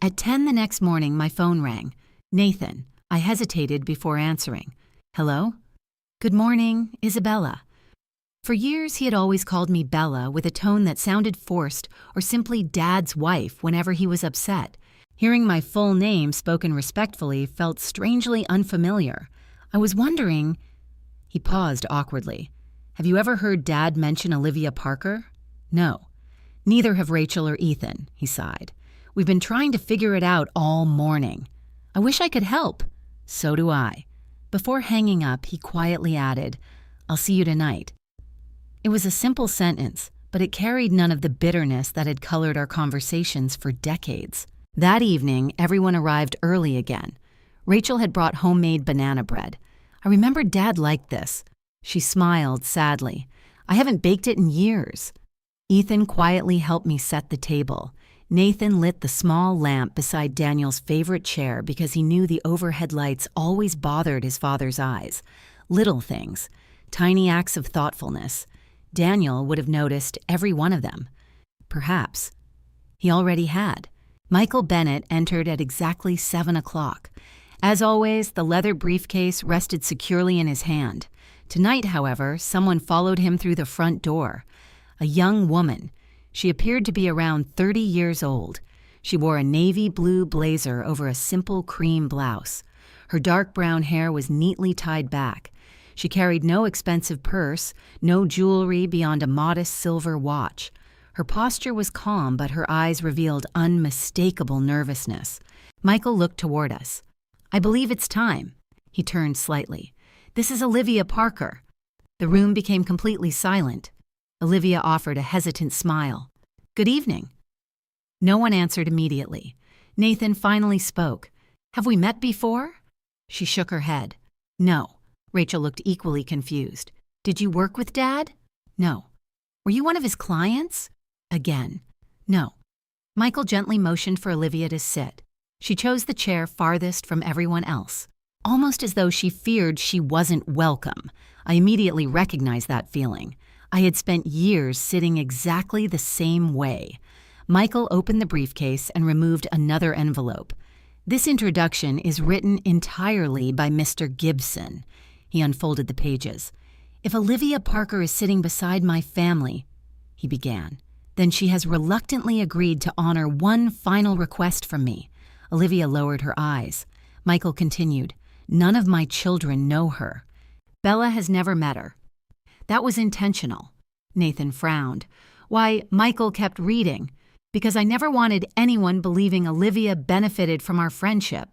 Speaker 1: At 10 the next morning, my phone rang. Nathan. I hesitated before answering. Hello? Good morning, Isabella. For years, he had always called me Bella with a tone that sounded forced or simply Dad's wife whenever he was upset. Hearing my full name spoken respectfully felt strangely unfamiliar. I was wondering... He paused awkwardly. Have you ever heard Dad mention Olivia Parker? No. Neither have Rachel or Ethan, he sighed. We've been trying to figure it out all morning. I wish I could help. So do I. Before hanging up, he quietly added, I'll see you tonight. It was a simple sentence, but it carried none of the bitterness that had colored our conversations for decades. That evening, everyone arrived early again. Rachel had brought homemade banana bread. I remembered Dad liked this. She smiled sadly. I haven't baked it in years. Ethan quietly helped me set the table. Nathan lit the small lamp beside Daniel's favorite chair because he knew the overhead lights always bothered his father's eyes. Little things, tiny acts of thoughtfulness. Daniel would have noticed every one of them. Perhaps. He already had. Michael Bennett entered at exactly 7 o'clock. As always, the leather briefcase rested securely in his hand. Tonight, however, someone followed him through the front door. A young woman. She appeared to be around 30 years old. She wore a navy blue blazer over a simple cream blouse. Her dark brown hair was neatly tied back. She carried no expensive purse, no jewelry beyond a modest silver watch. Her posture was calm, but her eyes revealed unmistakable nervousness. Michael looked toward us. I believe it's time. He turned slightly. This is Olivia Parker. The room became completely silent. Olivia offered a hesitant smile. Good evening. No one answered immediately. Nathan finally spoke. Have we met before? She shook her head. No. Rachel looked equally confused. Did you work with Dad? No. Were you one of his clients? Again. No. Michael gently motioned for Olivia to sit. She chose the chair farthest from everyone else, almost as though she feared she wasn't welcome. I immediately recognized that feeling. I had spent years sitting exactly the same way. Michael opened the briefcase and removed another envelope. This introduction is written entirely by Mr. Gibson. He unfolded the pages. If Olivia Parker is sitting beside my family, he began, then she has reluctantly agreed to honor one final request from me. Olivia lowered her eyes. Michael continued, none of my children know her. Bella has never met her. That was intentional. Nathan frowned. Why, Michael kept reading. Because I never wanted anyone believing Olivia benefited from our friendship.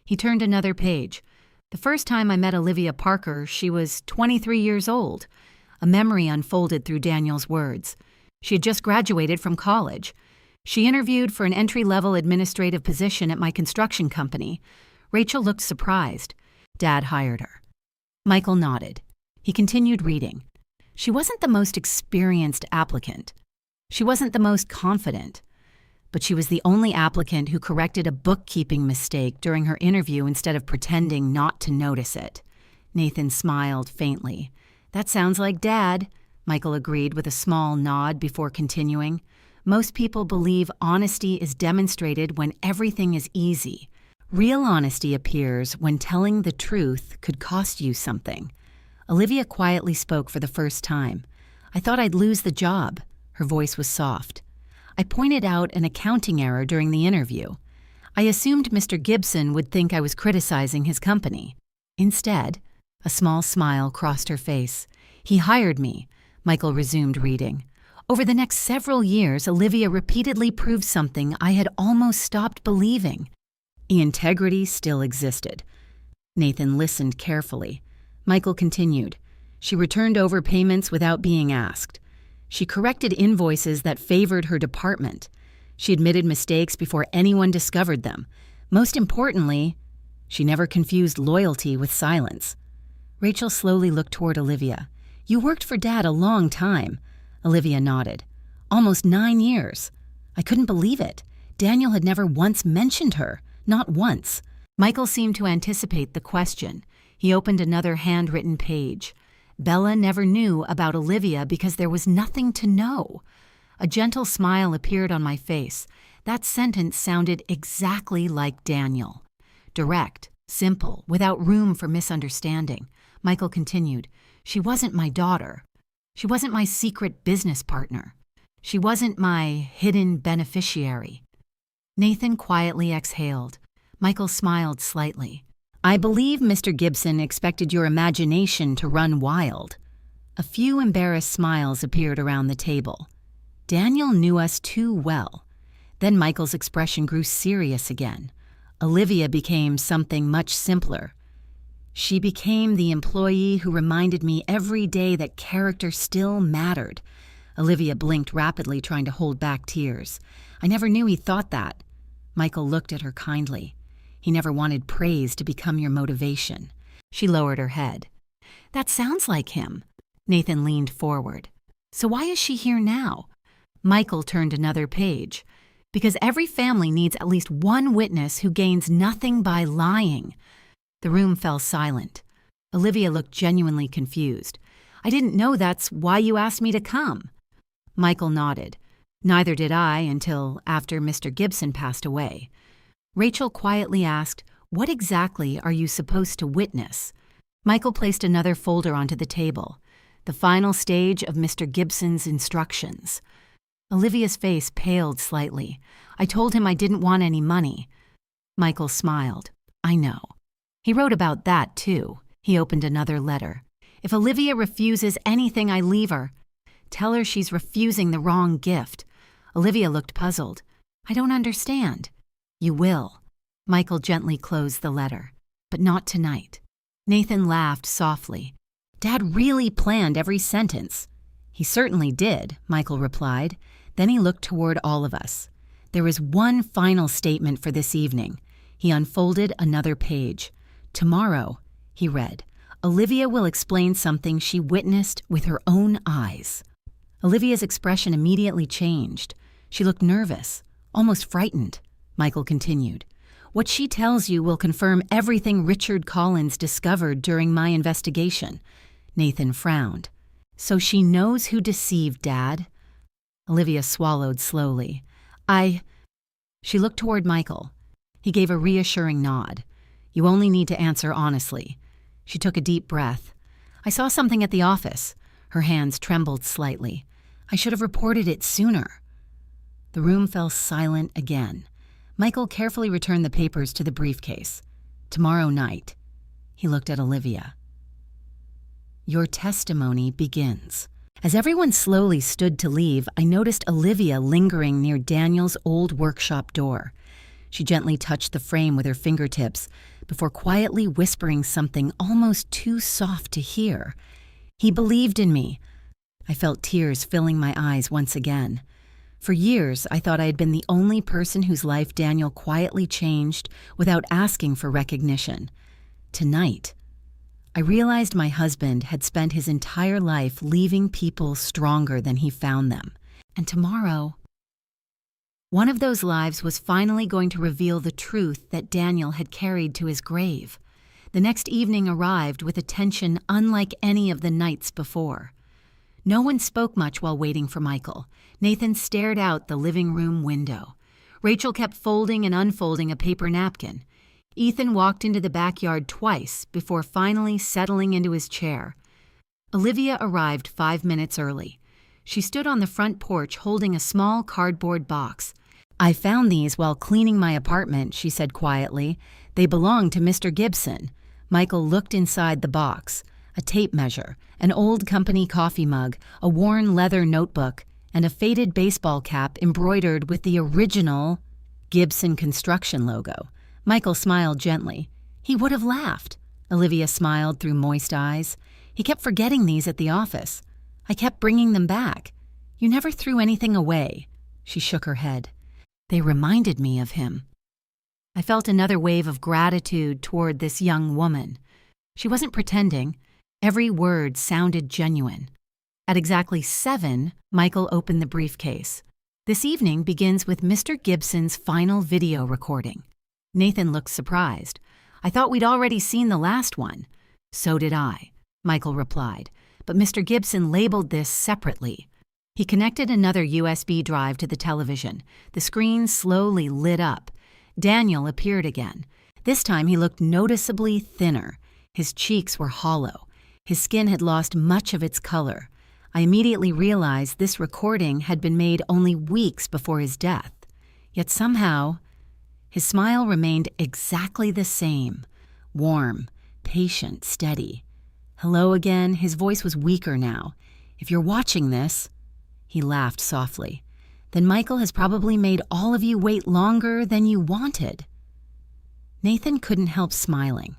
Speaker 1: He turned another page. The first time I met Olivia Parker, she was 23 years old. A memory unfolded through Daniel's words. She had just graduated from college. She interviewed for an entry-level administrative position at my construction company. Rachel looked surprised. Dad hired her. Michael nodded. He continued reading. She wasn't the most experienced applicant. She wasn't the most confident. but she was the only applicant who corrected a bookkeeping mistake during her interview instead of pretending not to notice it. Nathan smiled faintly. "That sounds like Dad," Michael agreed with a small nod before continuing. "Most people believe honesty is demonstrated when everything is easy. Real honesty appears when telling the truth could cost you something." Olivia quietly spoke for the first time. "I thought I'd lose the job." Her voice was soft. "I pointed out an accounting error during the interview. I assumed Mr. Gibson would think I was criticizing his company. Instead," a small smile crossed her face, "he hired me." Michael resumed reading. "Over the next several years, Olivia repeatedly proved something I had almost stopped believing. The integrity still existed." Nathan listened carefully. Michael continued. "She returned overpayments without being asked. She corrected invoices that favored her department. She admitted mistakes before anyone discovered them. Most importantly, she never confused loyalty with silence." Rachel slowly looked toward Olivia. "You worked for Dad a long time." Olivia nodded. "Almost 9 years. I couldn't believe it. Daniel had never once mentioned her. Not once." Michael seemed to anticipate the question. He opened another handwritten page. "Bella never knew about Olivia because there was nothing to know." A gentle smile appeared on my face. That sentence sounded exactly like Daniel. Direct, simple, without room for misunderstanding. Michael continued. "She wasn't my daughter. She wasn't my secret business partner. She wasn't my hidden beneficiary." Nathan quietly exhaled. Michael smiled slightly. "I believe Mr. Gibson expected your imagination to run wild." A few embarrassed smiles appeared around the table. Daniel knew us too well. Then Michael's expression grew serious again. Olivia became something much simpler. She became the employee who reminded me every day that character still mattered. Olivia blinked rapidly, trying to hold back tears. "I never knew he thought that." Michael looked at her kindly. "He never wanted praise to become your motivation." She lowered her head. "That sounds like him." Nathan leaned forward. "So why is she here now?" Michael turned another page. "Because every family needs at least one witness who gains nothing by lying." The room fell silent. Olivia looked genuinely confused. "I didn't know that's why you asked me to come." Michael nodded. "Neither did I until after Mr. Gibson passed away." Rachel quietly asked, "What exactly are you supposed to witness?" Michael placed another folder onto the table. "The final stage of Mr. Gibson's instructions." Olivia's face paled slightly. "I told him I didn't want any money." Michael smiled. "I know. He wrote about that, too." He opened another letter. "If Olivia refuses anything I leave her, tell her she's refusing the wrong gift." Olivia looked puzzled. "I don't understand." "You will." Michael gently closed the letter. "But not tonight." Nathan laughed softly. "Dad really planned every sentence." "He certainly did," Michael replied. Then he looked toward all of us. "There is one final statement for this evening." He unfolded another page. "Tomorrow," he read, "Olivia will explain something she witnessed with her own eyes." Olivia's expression immediately changed. She looked nervous, almost frightened. Michael continued. "What she tells you will confirm everything Richard Collins discovered during my investigation." Nathan frowned. "So she knows who deceived Dad?" Olivia swallowed slowly. She looked toward Michael. He gave a reassuring nod. "You only need to answer honestly." She took a deep breath. "I saw something at the office." Her hands trembled slightly. "I should have reported it sooner." The room fell silent again. Michael carefully returned the papers to the briefcase. "Tomorrow night." He looked at Olivia. "Your testimony begins." As everyone slowly stood to leave, I noticed Olivia lingering near Daniel's old workshop door. She gently touched the frame with her fingertips before quietly whispering something almost too soft to hear. "He believed in me." I felt tears filling my eyes once again. For years, I thought I had been the only person whose life Daniel quietly changed without asking for recognition. Tonight, I realized my husband had spent his entire life leaving people stronger than he found them. And tomorrow, One of those lives was finally going to reveal the truth that Daniel had carried to his grave. The next evening arrived with a tension unlike any of the nights before. No one spoke much while waiting for Michael. Nathan stared out the living room window. Rachel kept folding and unfolding a paper napkin. Ethan walked into the backyard twice before finally settling into his chair. Olivia arrived 5 minutes early. She stood on the front porch holding a small cardboard box. "I found these while cleaning my apartment," she said quietly. "They belong to Mr. Gibson." Michael looked inside the box. A tape measure, an old company coffee mug, a worn leather notebook, and a faded baseball cap embroidered with the original Gibson Construction logo. Michael smiled gently. He would have laughed. Olivia smiled through moist eyes. "He kept forgetting these at the office. I kept bringing them back. You never threw anything away." She shook her head. "They reminded me of him." I felt another wave of gratitude toward this young woman. She wasn't pretending. Every word sounded genuine. At exactly 7, Michael opened the briefcase. "This evening begins with Mr. Gibson's final video recording." Nathan looked surprised. "I thought we'd already seen the last one." "So did I," Michael replied, "but Mr. Gibson labeled this separately." He connected another USB drive to the television. The screen slowly lit up. Daniel appeared again. This time he looked noticeably thinner. His cheeks were hollow. His skin had lost much of its color. I immediately realized this recording had been made only weeks before his death. Yet somehow, his smile remained exactly the same. Warm, patient, steady. "Hello again." His voice was weaker now. "If you're watching this," he laughed softly, "then Michael has probably made all of you wait longer than you wanted." Nathan couldn't help smiling.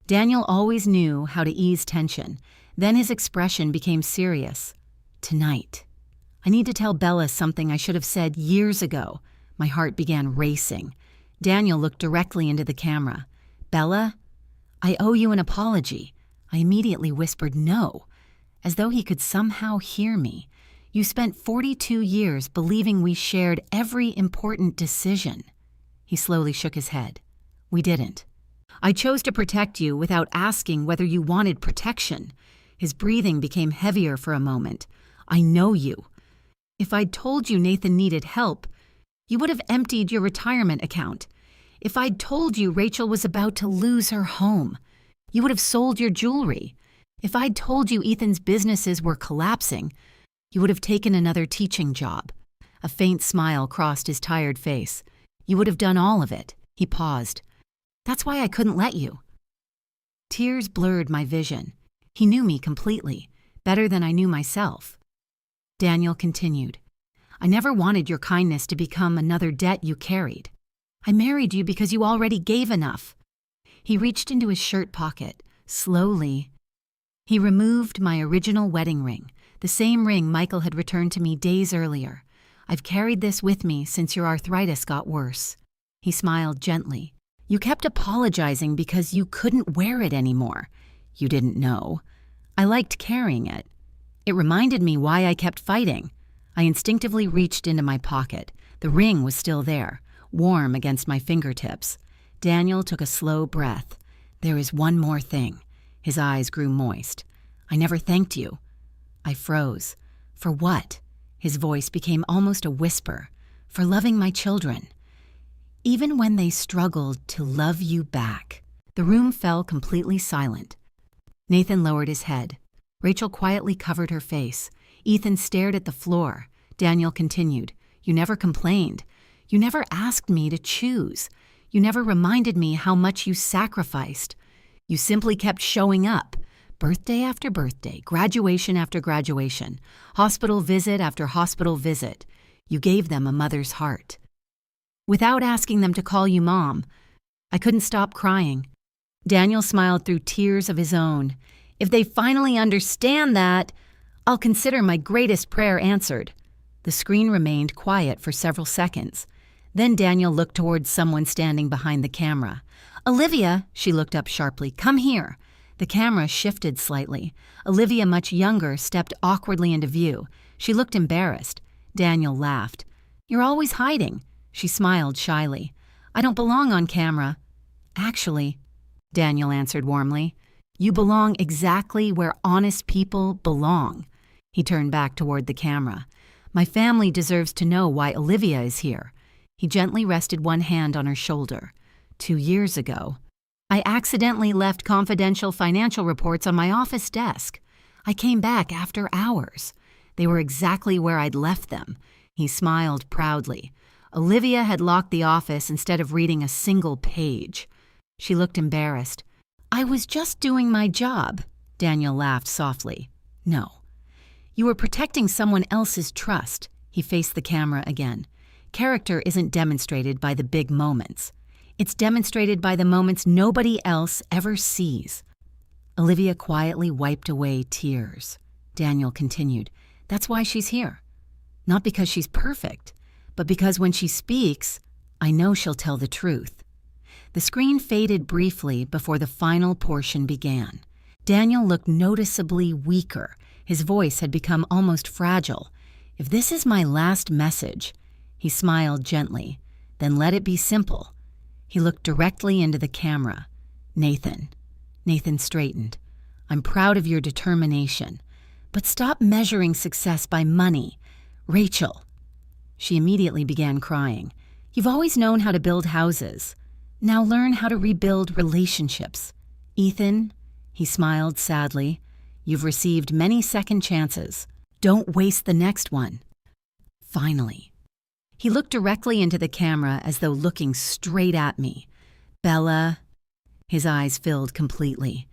Speaker 1: Daniel always knew how to ease tension. Then his expression became serious. "Tonight, I need to tell Bella something I should have said years ago." My heart began racing. Daniel looked directly into the camera. "Bella, I owe you an apology." I immediately whispered no, as though he could somehow hear me. "You spent 42 years believing we shared every important decision." He slowly shook his head. "We didn't. I chose to protect you without asking whether you wanted protection." His breathing became heavier for a moment. "I know you. If I'd told you Nathan needed help, you would have emptied your retirement account. If I'd told you Rachel was about to lose her home, you would have sold your jewelry. If I'd told you Ethan's businesses were collapsing, you would have taken another teaching job." A faint smile crossed his tired face. "You would have done all of it." He paused. "That's why I couldn't let you." Tears blurred my vision. He knew me completely, better than I knew myself. Daniel continued, "I never wanted your kindness to become another debt you carried. I married you because you already gave enough." He reached into his shirt pocket. Slowly, he removed my original wedding ring, the same ring Michael had returned to me days earlier. "I've carried this with me since your arthritis got worse." He smiled gently. "You kept apologizing because you couldn't wear it anymore. You didn't know. I liked carrying it. It reminded me why I kept fighting." I instinctively reached into my pocket. The ring was still there, warm against my fingertips. Daniel took a slow breath. "There is one more thing." His eyes grew moist. "I never thanked you." I froze. "For what?" His voice became almost a whisper. "For loving my children. Even when they struggled to love you back." The room fell completely silent. Nathan lowered his head. Rachel quietly covered her face. Ethan stared at the floor. Daniel continued, "You never complained. You never asked me to choose. You never reminded me how much you sacrificed. You simply kept showing up. Birthday after birthday, graduation after graduation, hospital visit after hospital visit. You gave them a mother's heart. Without asking them to call you mom." I couldn't stop crying. Daniel smiled through tears of his own. "If they finally understand that, I'll consider my greatest prayer answered." The screen remained quiet for several seconds. Then Daniel looked towards someone standing behind the camera. "Olivia," she looked up sharply, "come here." The camera shifted slightly. Olivia, much younger, stepped awkwardly into view. She looked embarrassed. Daniel laughed. You're always hiding. She smiled shyly. I don't belong on camera. Actually, Daniel answered warmly, you belong exactly where honest people belong. He turned back toward the camera. My family deserves to know why Olivia is here. He gently rested one hand on her shoulder. 2 years ago, I accidentally left confidential financial reports on my office desk. I came back after hours. They were exactly where I'd left them. He smiled proudly. Olivia had locked the office instead of reading a single page. She looked embarrassed. I was just doing my job. Daniel laughed softly. No. You were protecting someone else's trust. He faced the camera again. Character isn't demonstrated by the big moments. It's demonstrated by the moments nobody else ever sees. Olivia quietly wiped away tears. Daniel continued, that's why she's here. Not because she's perfect, but because when she speaks, I know she'll tell the truth. The screen faded briefly before the final portion began. Daniel looked noticeably weaker. His voice had become almost fragile. If this is my last message, he smiled gently, then let it be simple. He looked directly into the camera. Nathan. Nathan straightened. I'm proud of your determination, but stop measuring success by money. Rachel. She immediately began crying. You've always known how to build houses. Now learn how to rebuild relationships. Ethan, he smiled sadly, you've received many second chances. Don't waste the next one. Finally. He looked directly into the camera as though looking straight at me. Bella. His eyes filled completely.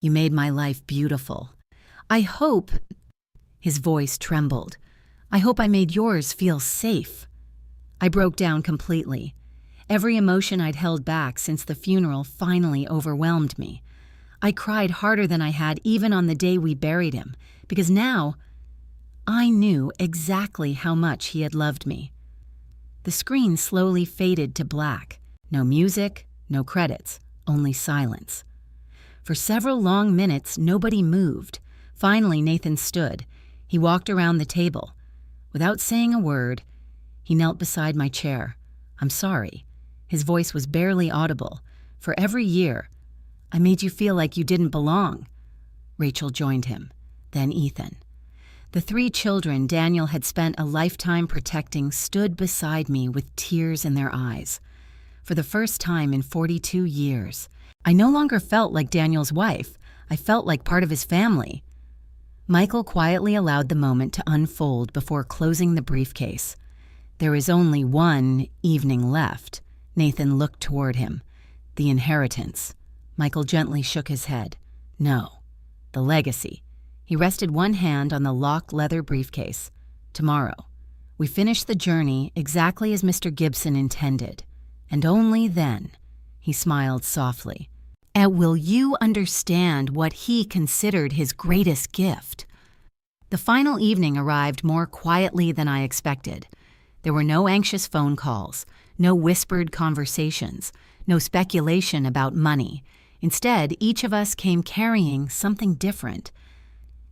Speaker 1: You made my life beautiful. I hope. His voice trembled. I hope I made yours feel safe. I broke down completely. Every emotion I'd held back since the funeral finally overwhelmed me. I cried harder than I had even on the day we buried him, because now I knew exactly how much he had loved me. The screen slowly faded to black. No music, no credits, only silence. For several long minutes, nobody moved. Finally, Nathan stood. He walked around the table. Without saying a word, he knelt beside my chair. I'm sorry. His voice was barely audible. For every year, I made you feel like you didn't belong. Rachel joined him. Then Ethan. The 3 children Daniel had spent a lifetime protecting stood beside me with tears in their eyes. For the first time in 42 years, I no longer felt like Daniel's wife. I felt like part of his family. Michael quietly allowed the moment to unfold before closing the briefcase. There is only one evening left. Nathan looked toward him. The inheritance. Michael gently shook his head. No. The legacy. He rested one hand on the locked leather briefcase. Tomorrow. We finish the journey exactly as Mr. Gibson intended. And only then, he smiled softly, will you understand what he considered his greatest gift. The final evening arrived more quietly than I expected. There were no anxious phone calls, no whispered conversations, no speculation about money. Instead, each of us came carrying something different.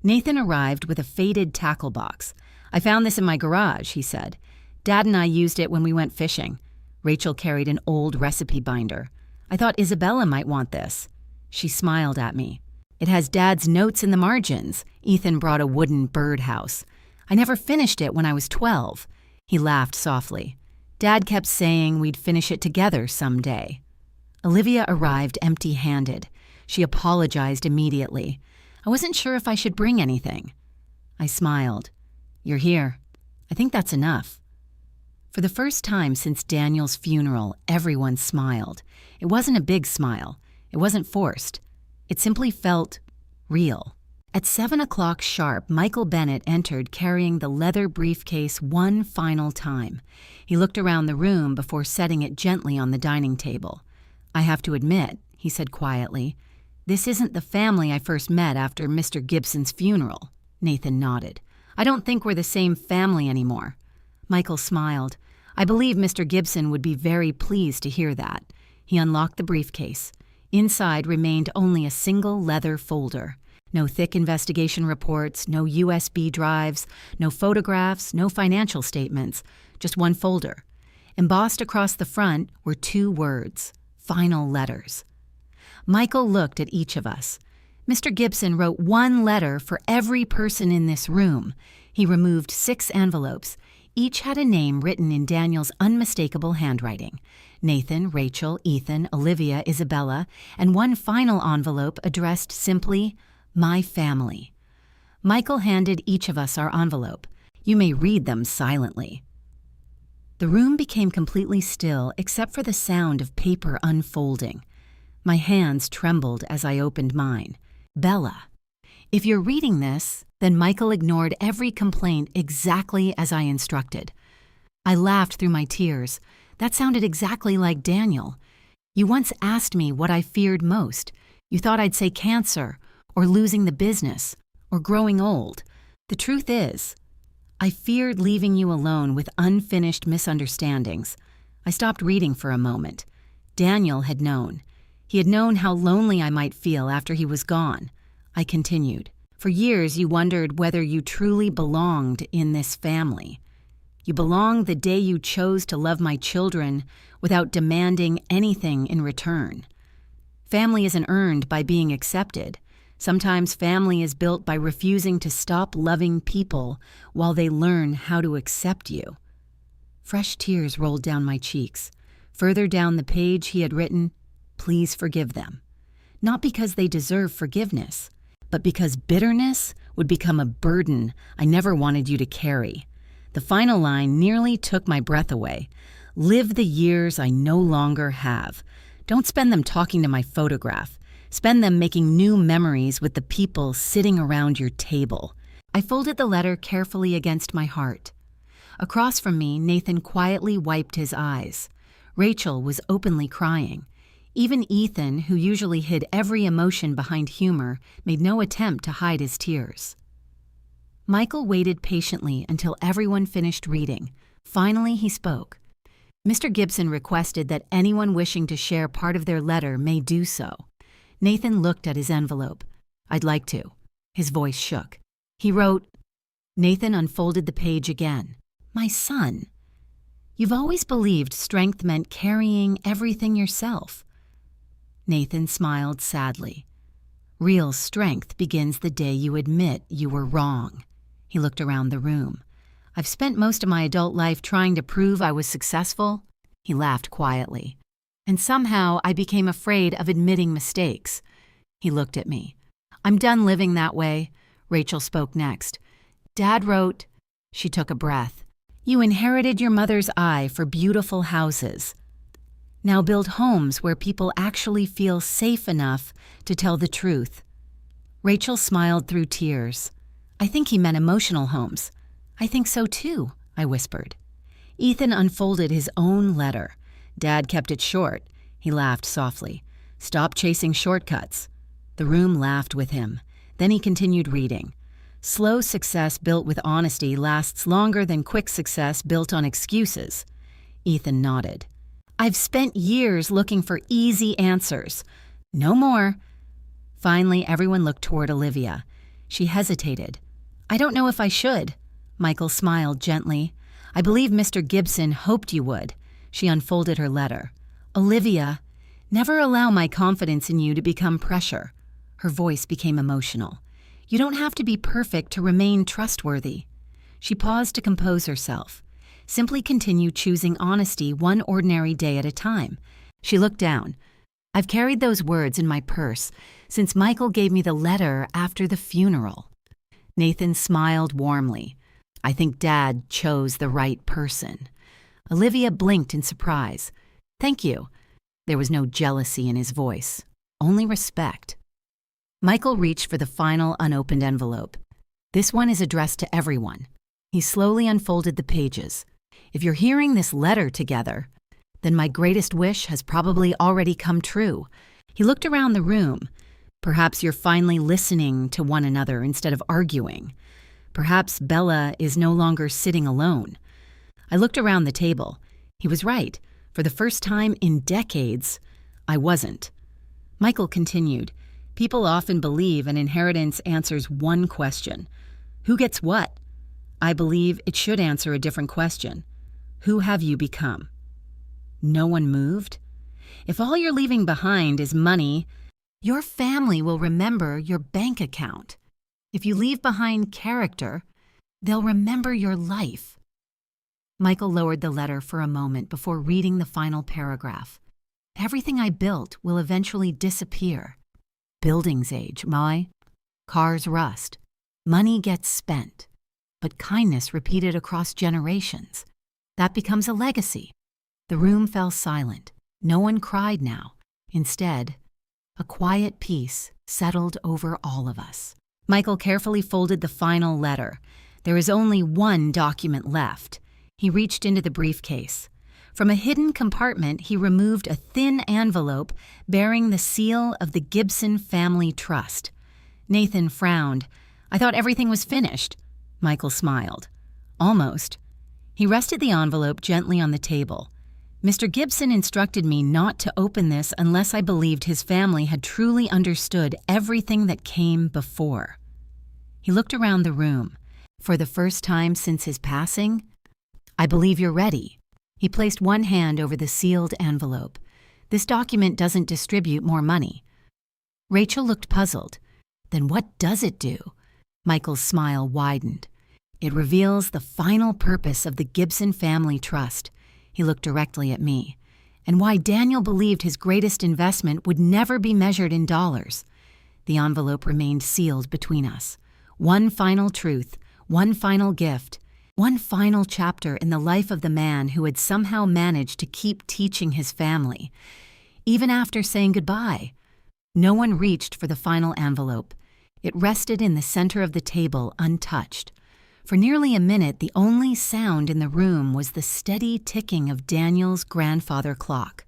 Speaker 1: Nathan arrived with a faded tackle box. I found this in my garage, he said. Dad and I used it when we went fishing. Rachel carried an old recipe binder. I thought Isabella might want this. She smiled at me. It has Dad's notes in the margins. Ethan brought a wooden birdhouse. I never finished it when I was 12. He laughed softly. Dad kept saying we'd finish it together someday. Olivia arrived empty-handed. She apologized immediately. I wasn't sure if I should bring anything. I smiled. You're here. I think that's enough. For the first time since Daniel's funeral, everyone smiled. It wasn't a big smile. It wasn't forced. It simply felt real. At 7 o'clock sharp, Michael Bennett entered carrying the leather briefcase one final time. He looked around the room before setting it gently on the dining table. I have to admit, he said quietly, this isn't the family I first met after Mr. Gibson's funeral. Nathan nodded. I don't think we're the same family anymore. Michael smiled. I believe Mr. Gibson would be very pleased to hear that. He unlocked the briefcase. Inside remained only a single leather folder. No thick investigation reports, no USB drives, no photographs, no financial statements, just one folder. Embossed across the front were 2 words, final letters. Michael looked at each of us. Mr. Gibson wrote 1 letter for every person in this room. He removed 6 envelopes. Each had a name written in Daniel's unmistakable handwriting. Nathan, Rachel, Ethan, Olivia, Isabella, and 1 final envelope addressed simply, "My family." Michael handed each of us our envelope. You may read them silently. The room became completely still except for the sound of paper unfolding. My hands trembled as I opened mine. Bella. If you're reading this, then Michael ignored every complaint exactly as I instructed. I laughed through my tears. That sounded exactly like Daniel. You once asked me what I feared most. You thought I'd say cancer, or losing the business, or growing old. The truth is, I feared leaving you alone with unfinished misunderstandings. I stopped reading for a moment. Daniel had known. He had known how lonely I might feel after he was gone. I continued. For years you wondered whether you truly belonged in this family. You belonged the day you chose to love my children without demanding anything in return. Family isn't earned by being accepted. Sometimes family is built by refusing to stop loving people while they learn how to accept you. Fresh tears rolled down my cheeks. Further down the page he had written, "Please forgive them." Not because they deserve forgiveness, but because bitterness would become a burden I never wanted you to carry. The final line nearly took my breath away. Live the years I no longer have. Don't spend them talking to my photograph. Spend them making new memories with the people sitting around your table. I folded the letter carefully against my heart. Across from me, Nathan quietly wiped his eyes. Rachel was openly crying. Even Ethan, who usually hid every emotion behind humor, made no attempt to hide his tears. Michael waited patiently until everyone finished reading. Finally, he spoke. Mr. Gibson requested that anyone wishing to share part of their letter may do so. Nathan looked at his envelope. "I'd like to." His voice shook. He wrote, Nathan unfolded the page again. "My son, you've always believed strength meant carrying everything yourself." Nathan smiled sadly. "Real strength begins the day you admit you were wrong." He looked around the room. "I've spent most of my adult life trying to prove I was successful." He laughed quietly. "And somehow I became afraid of admitting mistakes." He looked at me. "I'm done living that way." Rachel spoke next. "Dad wrote," she took a breath, "you inherited your mother's eye for beautiful houses. Now build homes where people actually feel safe enough to tell the truth." Rachel smiled through tears. "I think he meant emotional homes." "I think so too," I whispered. Ethan unfolded his own letter. Dad kept it short. He laughed softly. "Stop chasing shortcuts." The room laughed with him. Then he continued reading. "Slow success built with honesty lasts longer than quick success built on excuses." Ethan nodded. "I've spent years looking for easy answers." "No more." Finally, everyone looked toward Olivia. She hesitated. "I don't know if I should." Michael smiled gently. "I believe Mr. Gibson hoped you would." She unfolded her letter. "Olivia, never allow my confidence in you to become pressure." Her voice became emotional. "You don't have to be perfect to remain trustworthy." She paused to compose herself. "Simply continue choosing honesty one ordinary day at a time." She looked down. "I've carried those words in my purse since Michael gave me the letter after the funeral." Nathan smiled warmly. "I think Dad chose the right person." Olivia blinked in surprise. "Thank you." There was no jealousy in his voice, only respect. Michael reached for the final unopened envelope. "This one is addressed to everyone." He slowly unfolded the pages. "If you're hearing this letter together, then my greatest wish has probably already come true." He looked around the room. "Perhaps you're finally listening to one another instead of arguing. Perhaps Bella is no longer sitting alone." I looked around the table. He was right. For the first time in decades, I wasn't. Michael continued, People often believe an inheritance answers one question: who gets what? I believe it should answer a different question: who have you become? No one moved? If all you're leaving behind is money, your family will remember your bank account. If you leave behind character, they'll remember your life. Michael lowered the letter for a moment before reading the final paragraph. Everything I built will eventually disappear. Buildings age, cars rust, money gets spent, but kindness repeated across generations. That becomes a legacy. The room fell silent. No one cried now. Instead, a quiet peace settled over all of us. Michael carefully folded the final letter. There is only one document left. He reached into the briefcase. From a hidden compartment, he removed a thin envelope bearing the seal of the Gibson Family Trust. Nathan frowned. I thought everything was finished. Michael smiled. Almost. He rested the envelope gently on the table. Mr. Gibson instructed me not to open this unless I believed his family had truly understood everything that came before. He looked around the room. For the first time since his passing, I believe you're ready. He placed one hand over the sealed envelope. This document doesn't distribute more money. Rachel looked puzzled. Then what does it do? Michael's smile widened. It reveals the final purpose of the Gibson Family Trust. He looked directly at me. And why Daniel believed his greatest investment would never be measured in dollars. The envelope remained sealed between us. One final truth, one final gift, one final chapter in the life of the man who had somehow managed to keep teaching his family. Even after saying goodbye, no one reached for the final envelope. It rested in the center of the table, untouched. For nearly a minute, the only sound in the room was the steady ticking of Daniel's grandfather clock.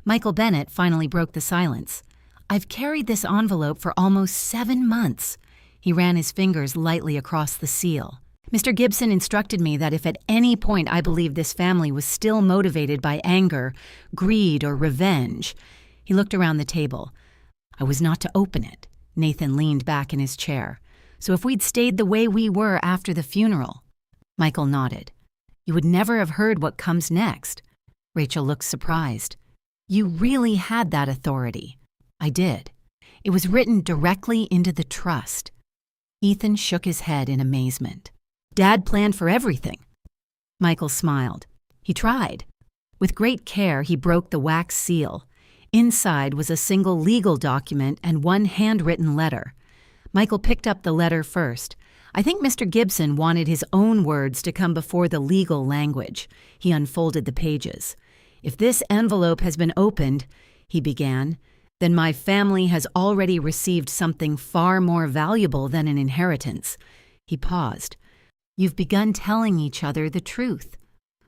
Speaker 1: Michael Bennett finally broke the silence. I've carried this envelope for almost 7 months. He ran his fingers lightly across the seal. Mr. Gibson instructed me that if at any point I believed this family was still motivated by anger, greed, or revenge, he looked around the table. I was not to open it. Nathan leaned back in his chair. So if we'd stayed the way we were after the funeral. Michael nodded. You would never have heard what comes next. Rachel looked surprised. You really had that authority. I did. It was written directly into the trust. Ethan shook his head in amazement. Dad planned for everything. Michael smiled. He tried. With great care, he broke the wax seal. Inside was a single legal document and one handwritten letter. Michael picked up the letter first. I think Mr. Gibson wanted his own words to come before the legal language. He unfolded the pages. If this envelope has been opened, he began, then my family has already received something far more valuable than an inheritance. He paused. You've begun telling each other the truth.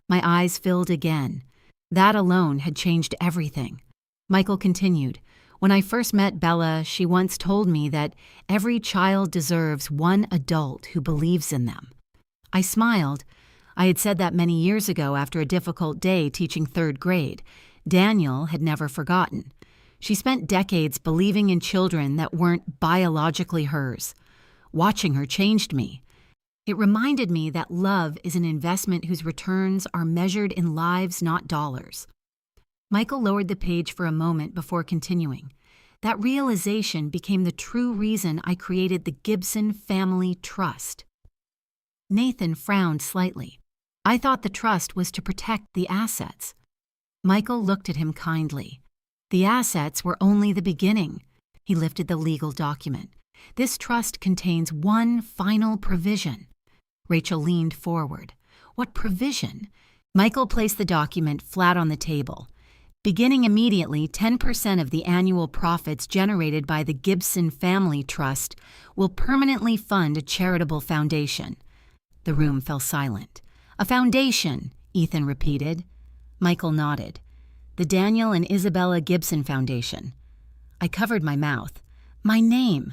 Speaker 1: My eyes filled again. That alone had changed everything. Michael continued. When I first met Bella, she once told me that every child deserves one adult who believes in them. I smiled. I had said that many years ago after a difficult day teaching 3rd grade. Daniel had never forgotten. She spent decades believing in children that weren't biologically hers. Watching her changed me. It reminded me that love is an investment whose returns are measured in lives, not dollars. Michael lowered the page for a moment before continuing. That realization became the true reason I created the Gibson Family Trust. Nathan frowned slightly. I thought the trust was to protect the assets. Michael looked at him kindly. The assets were only the beginning. He lifted the legal document. This trust contains one final provision. Rachel leaned forward. What provision? Michael placed the document flat on the table. Beginning immediately, 10% of the annual profits generated by the Gibson Family Trust will permanently fund a charitable foundation. The room fell silent. A foundation, Ethan repeated. Michael nodded. The Daniel and Isabella Gibson Foundation. I covered my mouth. My name.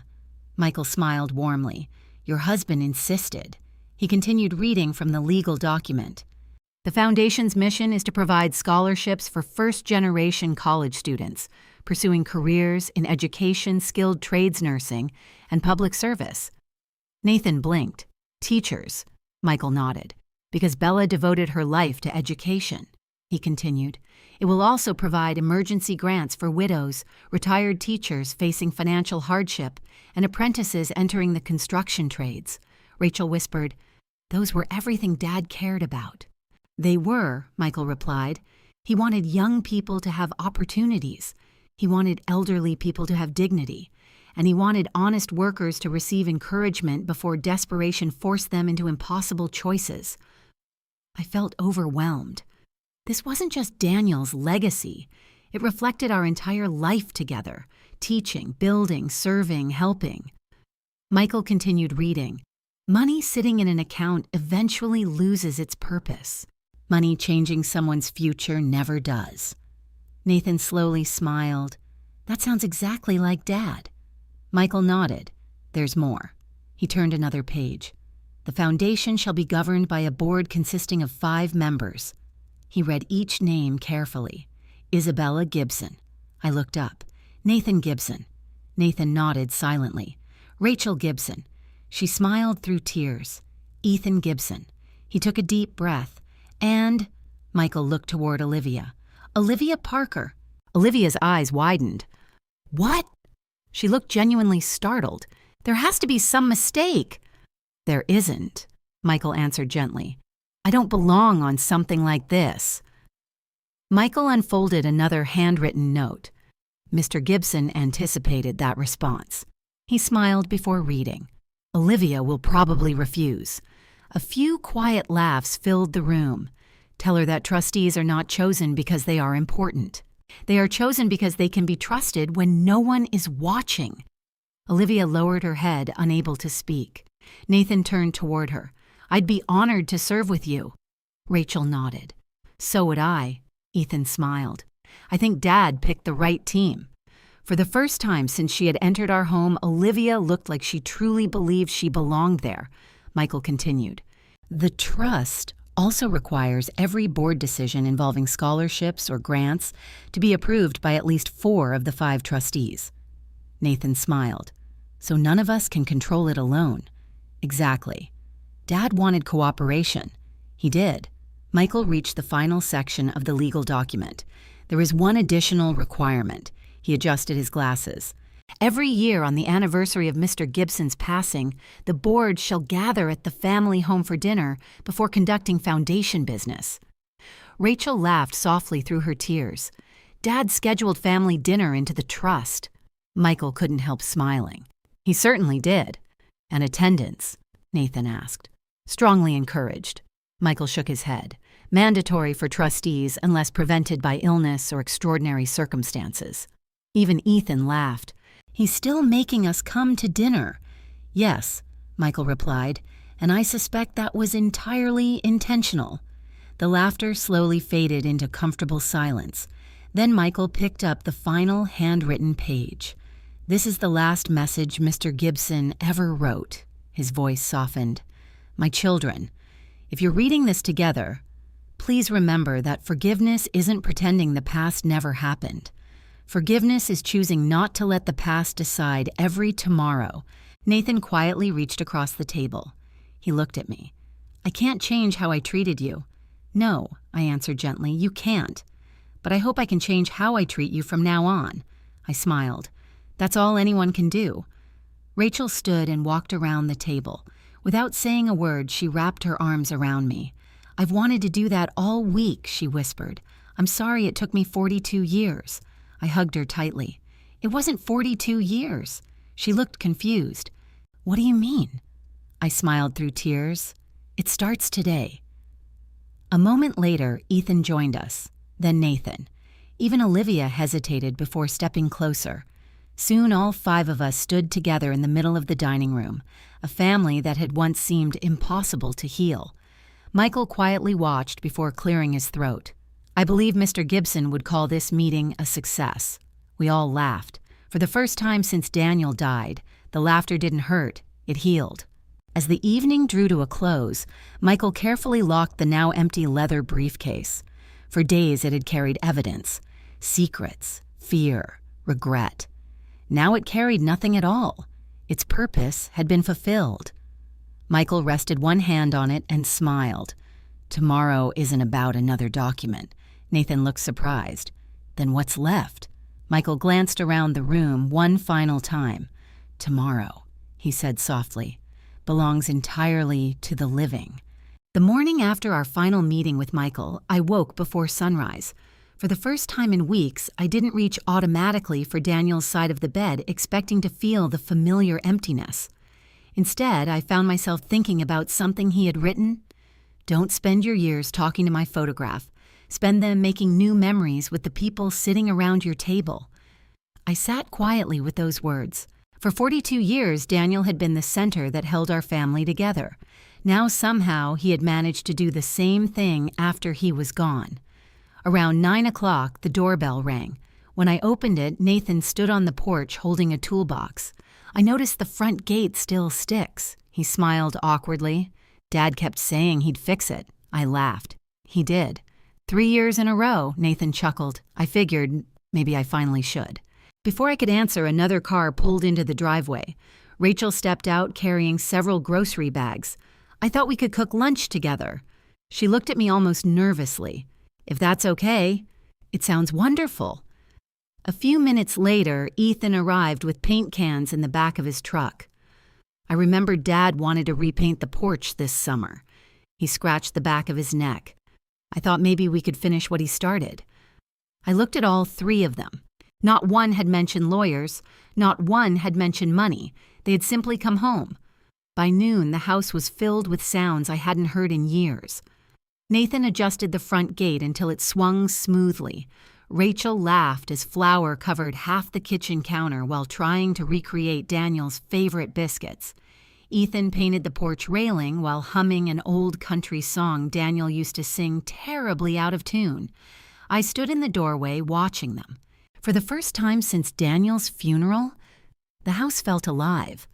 Speaker 1: Michael smiled warmly. Your husband insisted. He continued reading from the legal document. The foundation's mission is to provide scholarships for first-generation college students, pursuing careers in education, skilled trades nursing, and public service. Nathan blinked. Teachers, Michael nodded. Because Bella devoted her life to education, he continued. It will also provide emergency grants for widows, retired teachers facing financial hardship, and apprentices entering the construction trades. Rachel whispered, "Those were everything Dad cared about." "They were," Michael replied. "He wanted young people to have opportunities. He wanted elderly people to have dignity. And he wanted honest workers to receive encouragement before desperation forced them into impossible choices." I felt overwhelmed. This wasn't just Daniel's legacy. It reflected our entire life together, teaching, building, serving, helping. Michael continued reading. "Money sitting in an account eventually loses its purpose. Money changing someone's future never does." Nathan slowly smiled. "That sounds exactly like Dad." Michael nodded. "There's more." He turned another page. "The foundation shall be governed by a board consisting of 5 members. He read each name carefully. "Isabella Gibson." I looked up. "Nathan Gibson." Nathan nodded silently. "Rachel Gibson." She smiled through tears. "Ethan Gibson." He took a deep breath. "And," Michael looked toward Olivia, "Olivia Parker." Olivia's eyes widened. "What?" She looked genuinely startled. "There has to be some mistake." "There isn't," Michael answered gently. "I don't belong on something like this." Michael unfolded another handwritten note. Mr. Gibson anticipated that response. He smiled before reading. "Olivia will probably refuse." A few quiet laughs filled the room. "Tell her that trustees are not chosen because they are important. They are chosen because they can be trusted when no one is watching." Olivia lowered her head, unable to speak. Nathan turned toward her. "I'd be honored to serve with you." Rachel nodded. "So would I." Ethan smiled. "I think Dad picked the right team." For the first time since she had entered our home, Olivia looked like she truly believed she belonged there. Michael continued. "The trust also requires every board decision involving scholarships or grants to be approved by at least 4 of the 5 trustees." Nathan smiled. "So none of us can control it alone." "Exactly. Dad wanted cooperation." "He did." Michael reached the final section of the legal document. "There is one additional requirement." He adjusted his glasses. "Every year on the anniversary of Mr. Gibson's passing, the board shall gather at the family home for dinner before conducting foundation business." Rachel laughed softly through her tears. "Dad scheduled family dinner into the trust." Michael couldn't help smiling. "He certainly did." "And attendance?" Nathan asked. "Strongly encouraged." Michael shook his head. "Mandatory for trustees unless prevented by illness or extraordinary circumstances." Even Ethan laughed. "He's still making us come to dinner." "Yes," Michael replied, "and I suspect that was entirely intentional." The laughter slowly faded into comfortable silence. Then Michael picked up the final handwritten page. "This is the last message Mr. Gibson ever wrote." His voice softened. "My children, if you're reading this together, please remember that forgiveness isn't pretending the past never happened. Forgiveness is choosing not to let the past decide every tomorrow." Nathan quietly reached across the table. He looked at me. "I can't change how I treated you." "No," I answered gently, "you can't. But I hope I can change how I treat you from now on." I smiled. "That's all anyone can do." Rachel stood and walked around the table. Without saying a word, she wrapped her arms around me. "I've wanted to do that all week," she whispered. "I'm sorry it took me 42 years. I hugged her tightly. "It wasn't 42 years. She looked confused. "What do you mean?" I smiled through tears. "It starts today." A moment later, Ethan joined us, then Nathan. Even Olivia hesitated before stepping closer. Soon all 5 of us stood together in the middle of the dining room, a family that had once seemed impossible to heal. Michael quietly watched before clearing his throat. "I believe Mr. Gibson would call this meeting a success." We all laughed. For the first time since Daniel died, the laughter didn't hurt, it healed. As the evening drew to a close, Michael carefully locked the now empty leather briefcase. For days it had carried evidence, secrets, fear, regret. Now it carried nothing at all. Its purpose had been fulfilled. Michael rested one hand on it and smiled. Tomorrow isn't about another document. Nathan looked surprised. Then what's left? Michael glanced around the room one final time. Tomorrow, he said softly, belongs entirely to the living. The morning after our final meeting with Michael, I woke before sunrise. For the first time in weeks, I didn't reach automatically for Daniel's side of the bed, expecting to feel the familiar emptiness. Instead, I found myself thinking about something he had written. Don't spend your years talking to my photograph. Spend them making new memories with the people sitting around your table. I sat quietly with those words. For 42 years, Daniel had been the center that held our family together. Now somehow he had managed to do the same thing after he was gone. Around 9 o'clock, the doorbell rang. When I opened it, Nathan stood on the porch holding a toolbox. I noticed the front gate still sticks. He smiled awkwardly. Dad kept saying he'd fix it. I laughed. He did. 3 years in a row, Nathan chuckled. I figured maybe I finally should. Before I could answer, another car pulled into the driveway. Rachel stepped out carrying several grocery bags. I thought we could cook lunch together. She looked at me almost nervously. If that's okay. It sounds wonderful. A few minutes later, Ethan arrived with paint cans in the back of his truck. I remembered Dad wanted to repaint the porch this summer. He scratched the back of his neck. I thought maybe we could finish what he started. I looked at all 3 of them. Not one had mentioned lawyers. Not one had mentioned money. They had simply come home. By noon, the house was filled with sounds I hadn't heard in years. Nathan adjusted the front gate until it swung smoothly. Rachel laughed as flour covered half the kitchen counter while trying to recreate Daniel's favorite biscuits. Ethan painted the porch railing while humming an old country song Daniel used to sing terribly out of tune. I stood in the doorway watching them. For the first time since Daniel's funeral, the house felt alive.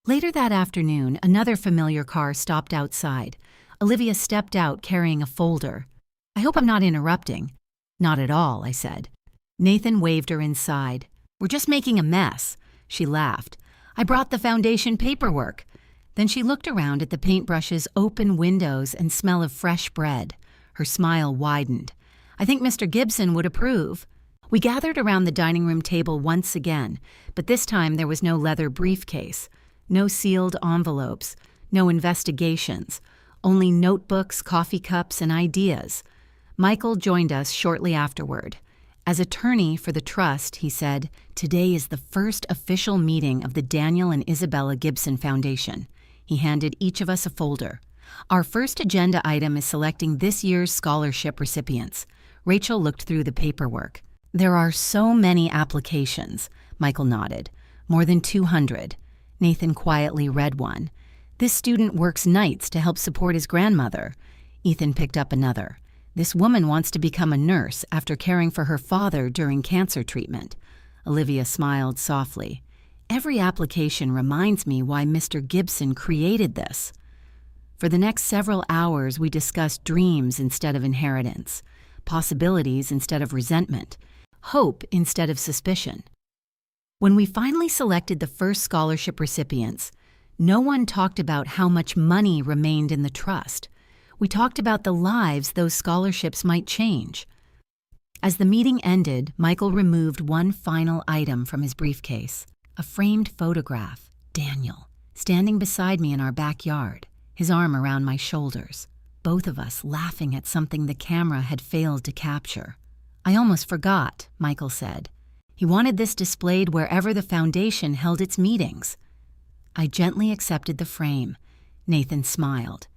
Speaker 1: Later that afternoon, another familiar car stopped outside. Olivia stepped out carrying a folder. I hope I'm not interrupting. Not at all, I said. Nathan waved her inside. We're just making a mess. She laughed. I brought the foundation paperwork. Then she looked around at the paintbrushes, open windows, and smell of fresh bread. Her smile widened. I think Mr. Gibson would approve. We gathered around the dining room table once again, but this time there was no leather briefcase, no sealed envelopes, no investigations, only notebooks, coffee cups, and ideas. Michael joined us shortly afterward. As attorney for the trust, he said, today is the first official meeting of the Daniel and Isabella Gibson Foundation. He handed each of us a folder. Our first agenda item is selecting this year's scholarship recipients. Rachel looked through the paperwork. There are so many applications, Michael nodded. More than 200. Nathan quietly read one. This student works nights to help support his grandmother. Ethan picked up another. This woman wants to become a nurse after caring for her father during cancer treatment. Olivia smiled softly. Every application reminds me why Mr. Gibson created this. For the next several hours, we discussed dreams instead of inheritance, possibilities instead of resentment, hope instead of suspicion. When we finally selected the first scholarship recipients, no one talked about how much money remained in the trust. We talked about the lives those scholarships might change. As the meeting ended, Michael removed one final item from his briefcase, a framed photograph, Daniel, standing beside me in our backyard, his arm around my shoulders, both of us laughing at something the camera had failed to capture. I almost forgot, Michael said. He wanted this displayed wherever the foundation held its meetings. I gently accepted the frame. Nathan smiled.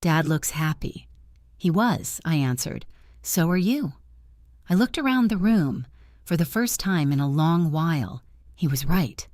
Speaker 1: Dad looks happy. He was, I answered. So are you. I looked around the room. For the first time in a long while, he was right.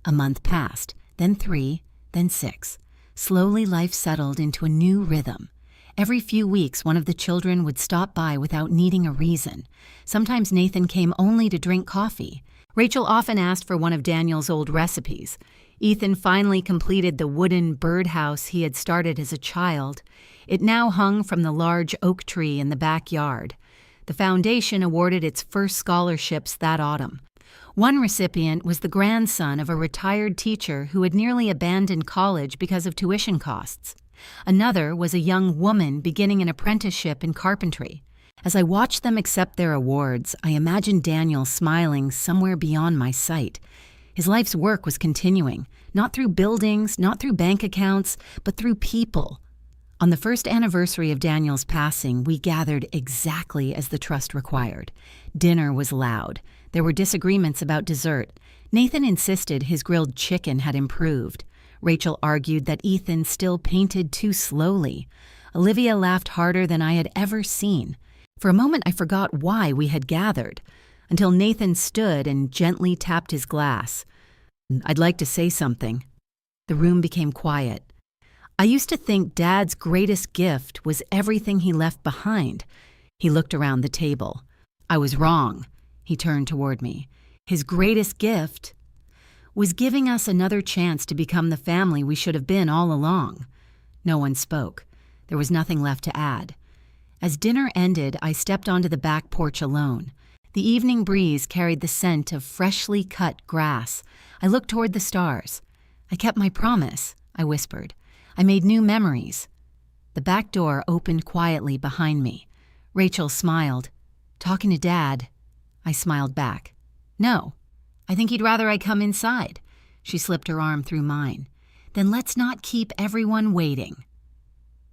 Speaker 1: A month passed, then 3, then 6. Slowly life settled into a new rhythm. Every few weeks, one of the children would stop by without needing a reason. Sometimes Nathan came only to drink coffee. Rachel often asked for one of Daniel's old recipes. Ethan finally completed the wooden birdhouse he had started as a child. It now hung from the large oak tree in the backyard. The foundation awarded its first scholarships that autumn. One recipient was the grandson of a retired teacher who had nearly abandoned college because of tuition costs. Another was a young woman beginning an apprenticeship in carpentry. As I watched them accept their awards, I imagined Daniel smiling somewhere beyond my sight. His life's work was continuing, not through buildings, not through bank accounts, but through people. On the first anniversary of Daniel's passing, we gathered exactly as the trust required. Dinner was loud. There were disagreements about dessert. Nathan insisted his grilled chicken had improved. Rachel argued that Ethan still painted too slowly. Olivia laughed harder than I had ever seen. For a moment, I forgot why we had gathered, until Nathan stood and gently tapped his glass. "I'd like to say something." The room became quiet. I used to think Dad's greatest gift was everything he left behind. He looked around the table. I was wrong. He turned toward me. His greatest gift was giving us another chance to become the family we should have been all along. No one spoke. There was nothing left to add. As dinner ended, I stepped onto the back porch alone. The evening breeze carried the scent of freshly cut grass. I looked toward the stars. "I kept my promise," I whispered. "I made new memories." The back door opened quietly behind me. Rachel smiled. "Talking to Dad?" I smiled back. "No. I think he'd rather I come inside." She slipped her arm through mine. "Then let's not keep everyone waiting."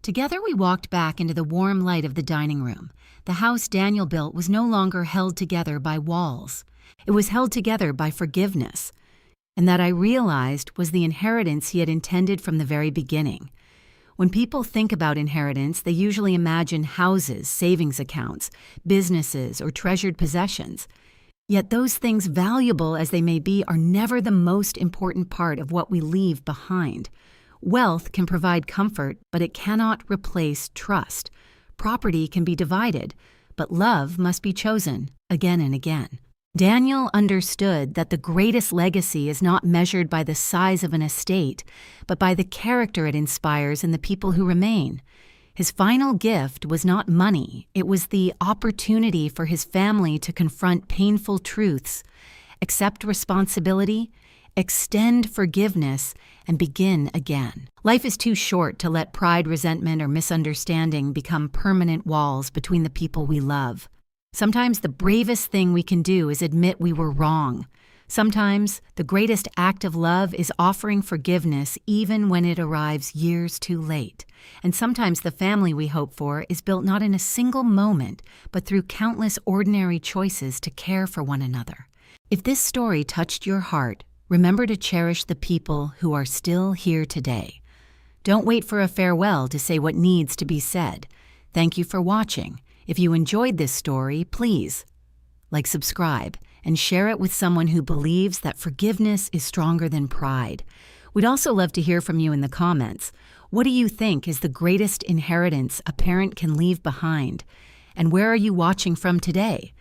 Speaker 1: Together we walked back into the warm light of the dining room. The house Daniel built was no longer held together by walls. It was held together by forgiveness. And that I realized was the inheritance he had intended from the very beginning. When people think about inheritance, they usually imagine houses, savings accounts, businesses, or treasured possessions. Yet those things, valuable as they may be, are never the most important part of what we leave behind. Wealth can provide comfort, but it cannot replace trust. Property can be divided, but love must be chosen again and again. Daniel understood that the greatest legacy is not measured by the size of an estate, but by the character it inspires in the people who remain. His final gift was not money. It was the opportunity for his family to confront painful truths, accept responsibility, extend forgiveness, and begin again. Life is too short to let pride, resentment, or misunderstanding become permanent walls between the people we love. Sometimes the bravest thing we can do is admit we were wrong. Sometimes the greatest act of love is offering forgiveness even when it arrives years too late. And sometimes the family we hope for is built not in a single moment, but through countless ordinary choices to care for one another. If this story touched your heart, remember to cherish the people who are still here today. Don't wait for a farewell to say what needs to be said. Thank you for watching. If you enjoyed this story, please subscribe, and share it with someone who believes that forgiveness is stronger than pride. We'd also love to hear from you in the comments. What do you think is the greatest inheritance a parent can leave behind? And where are you watching from today?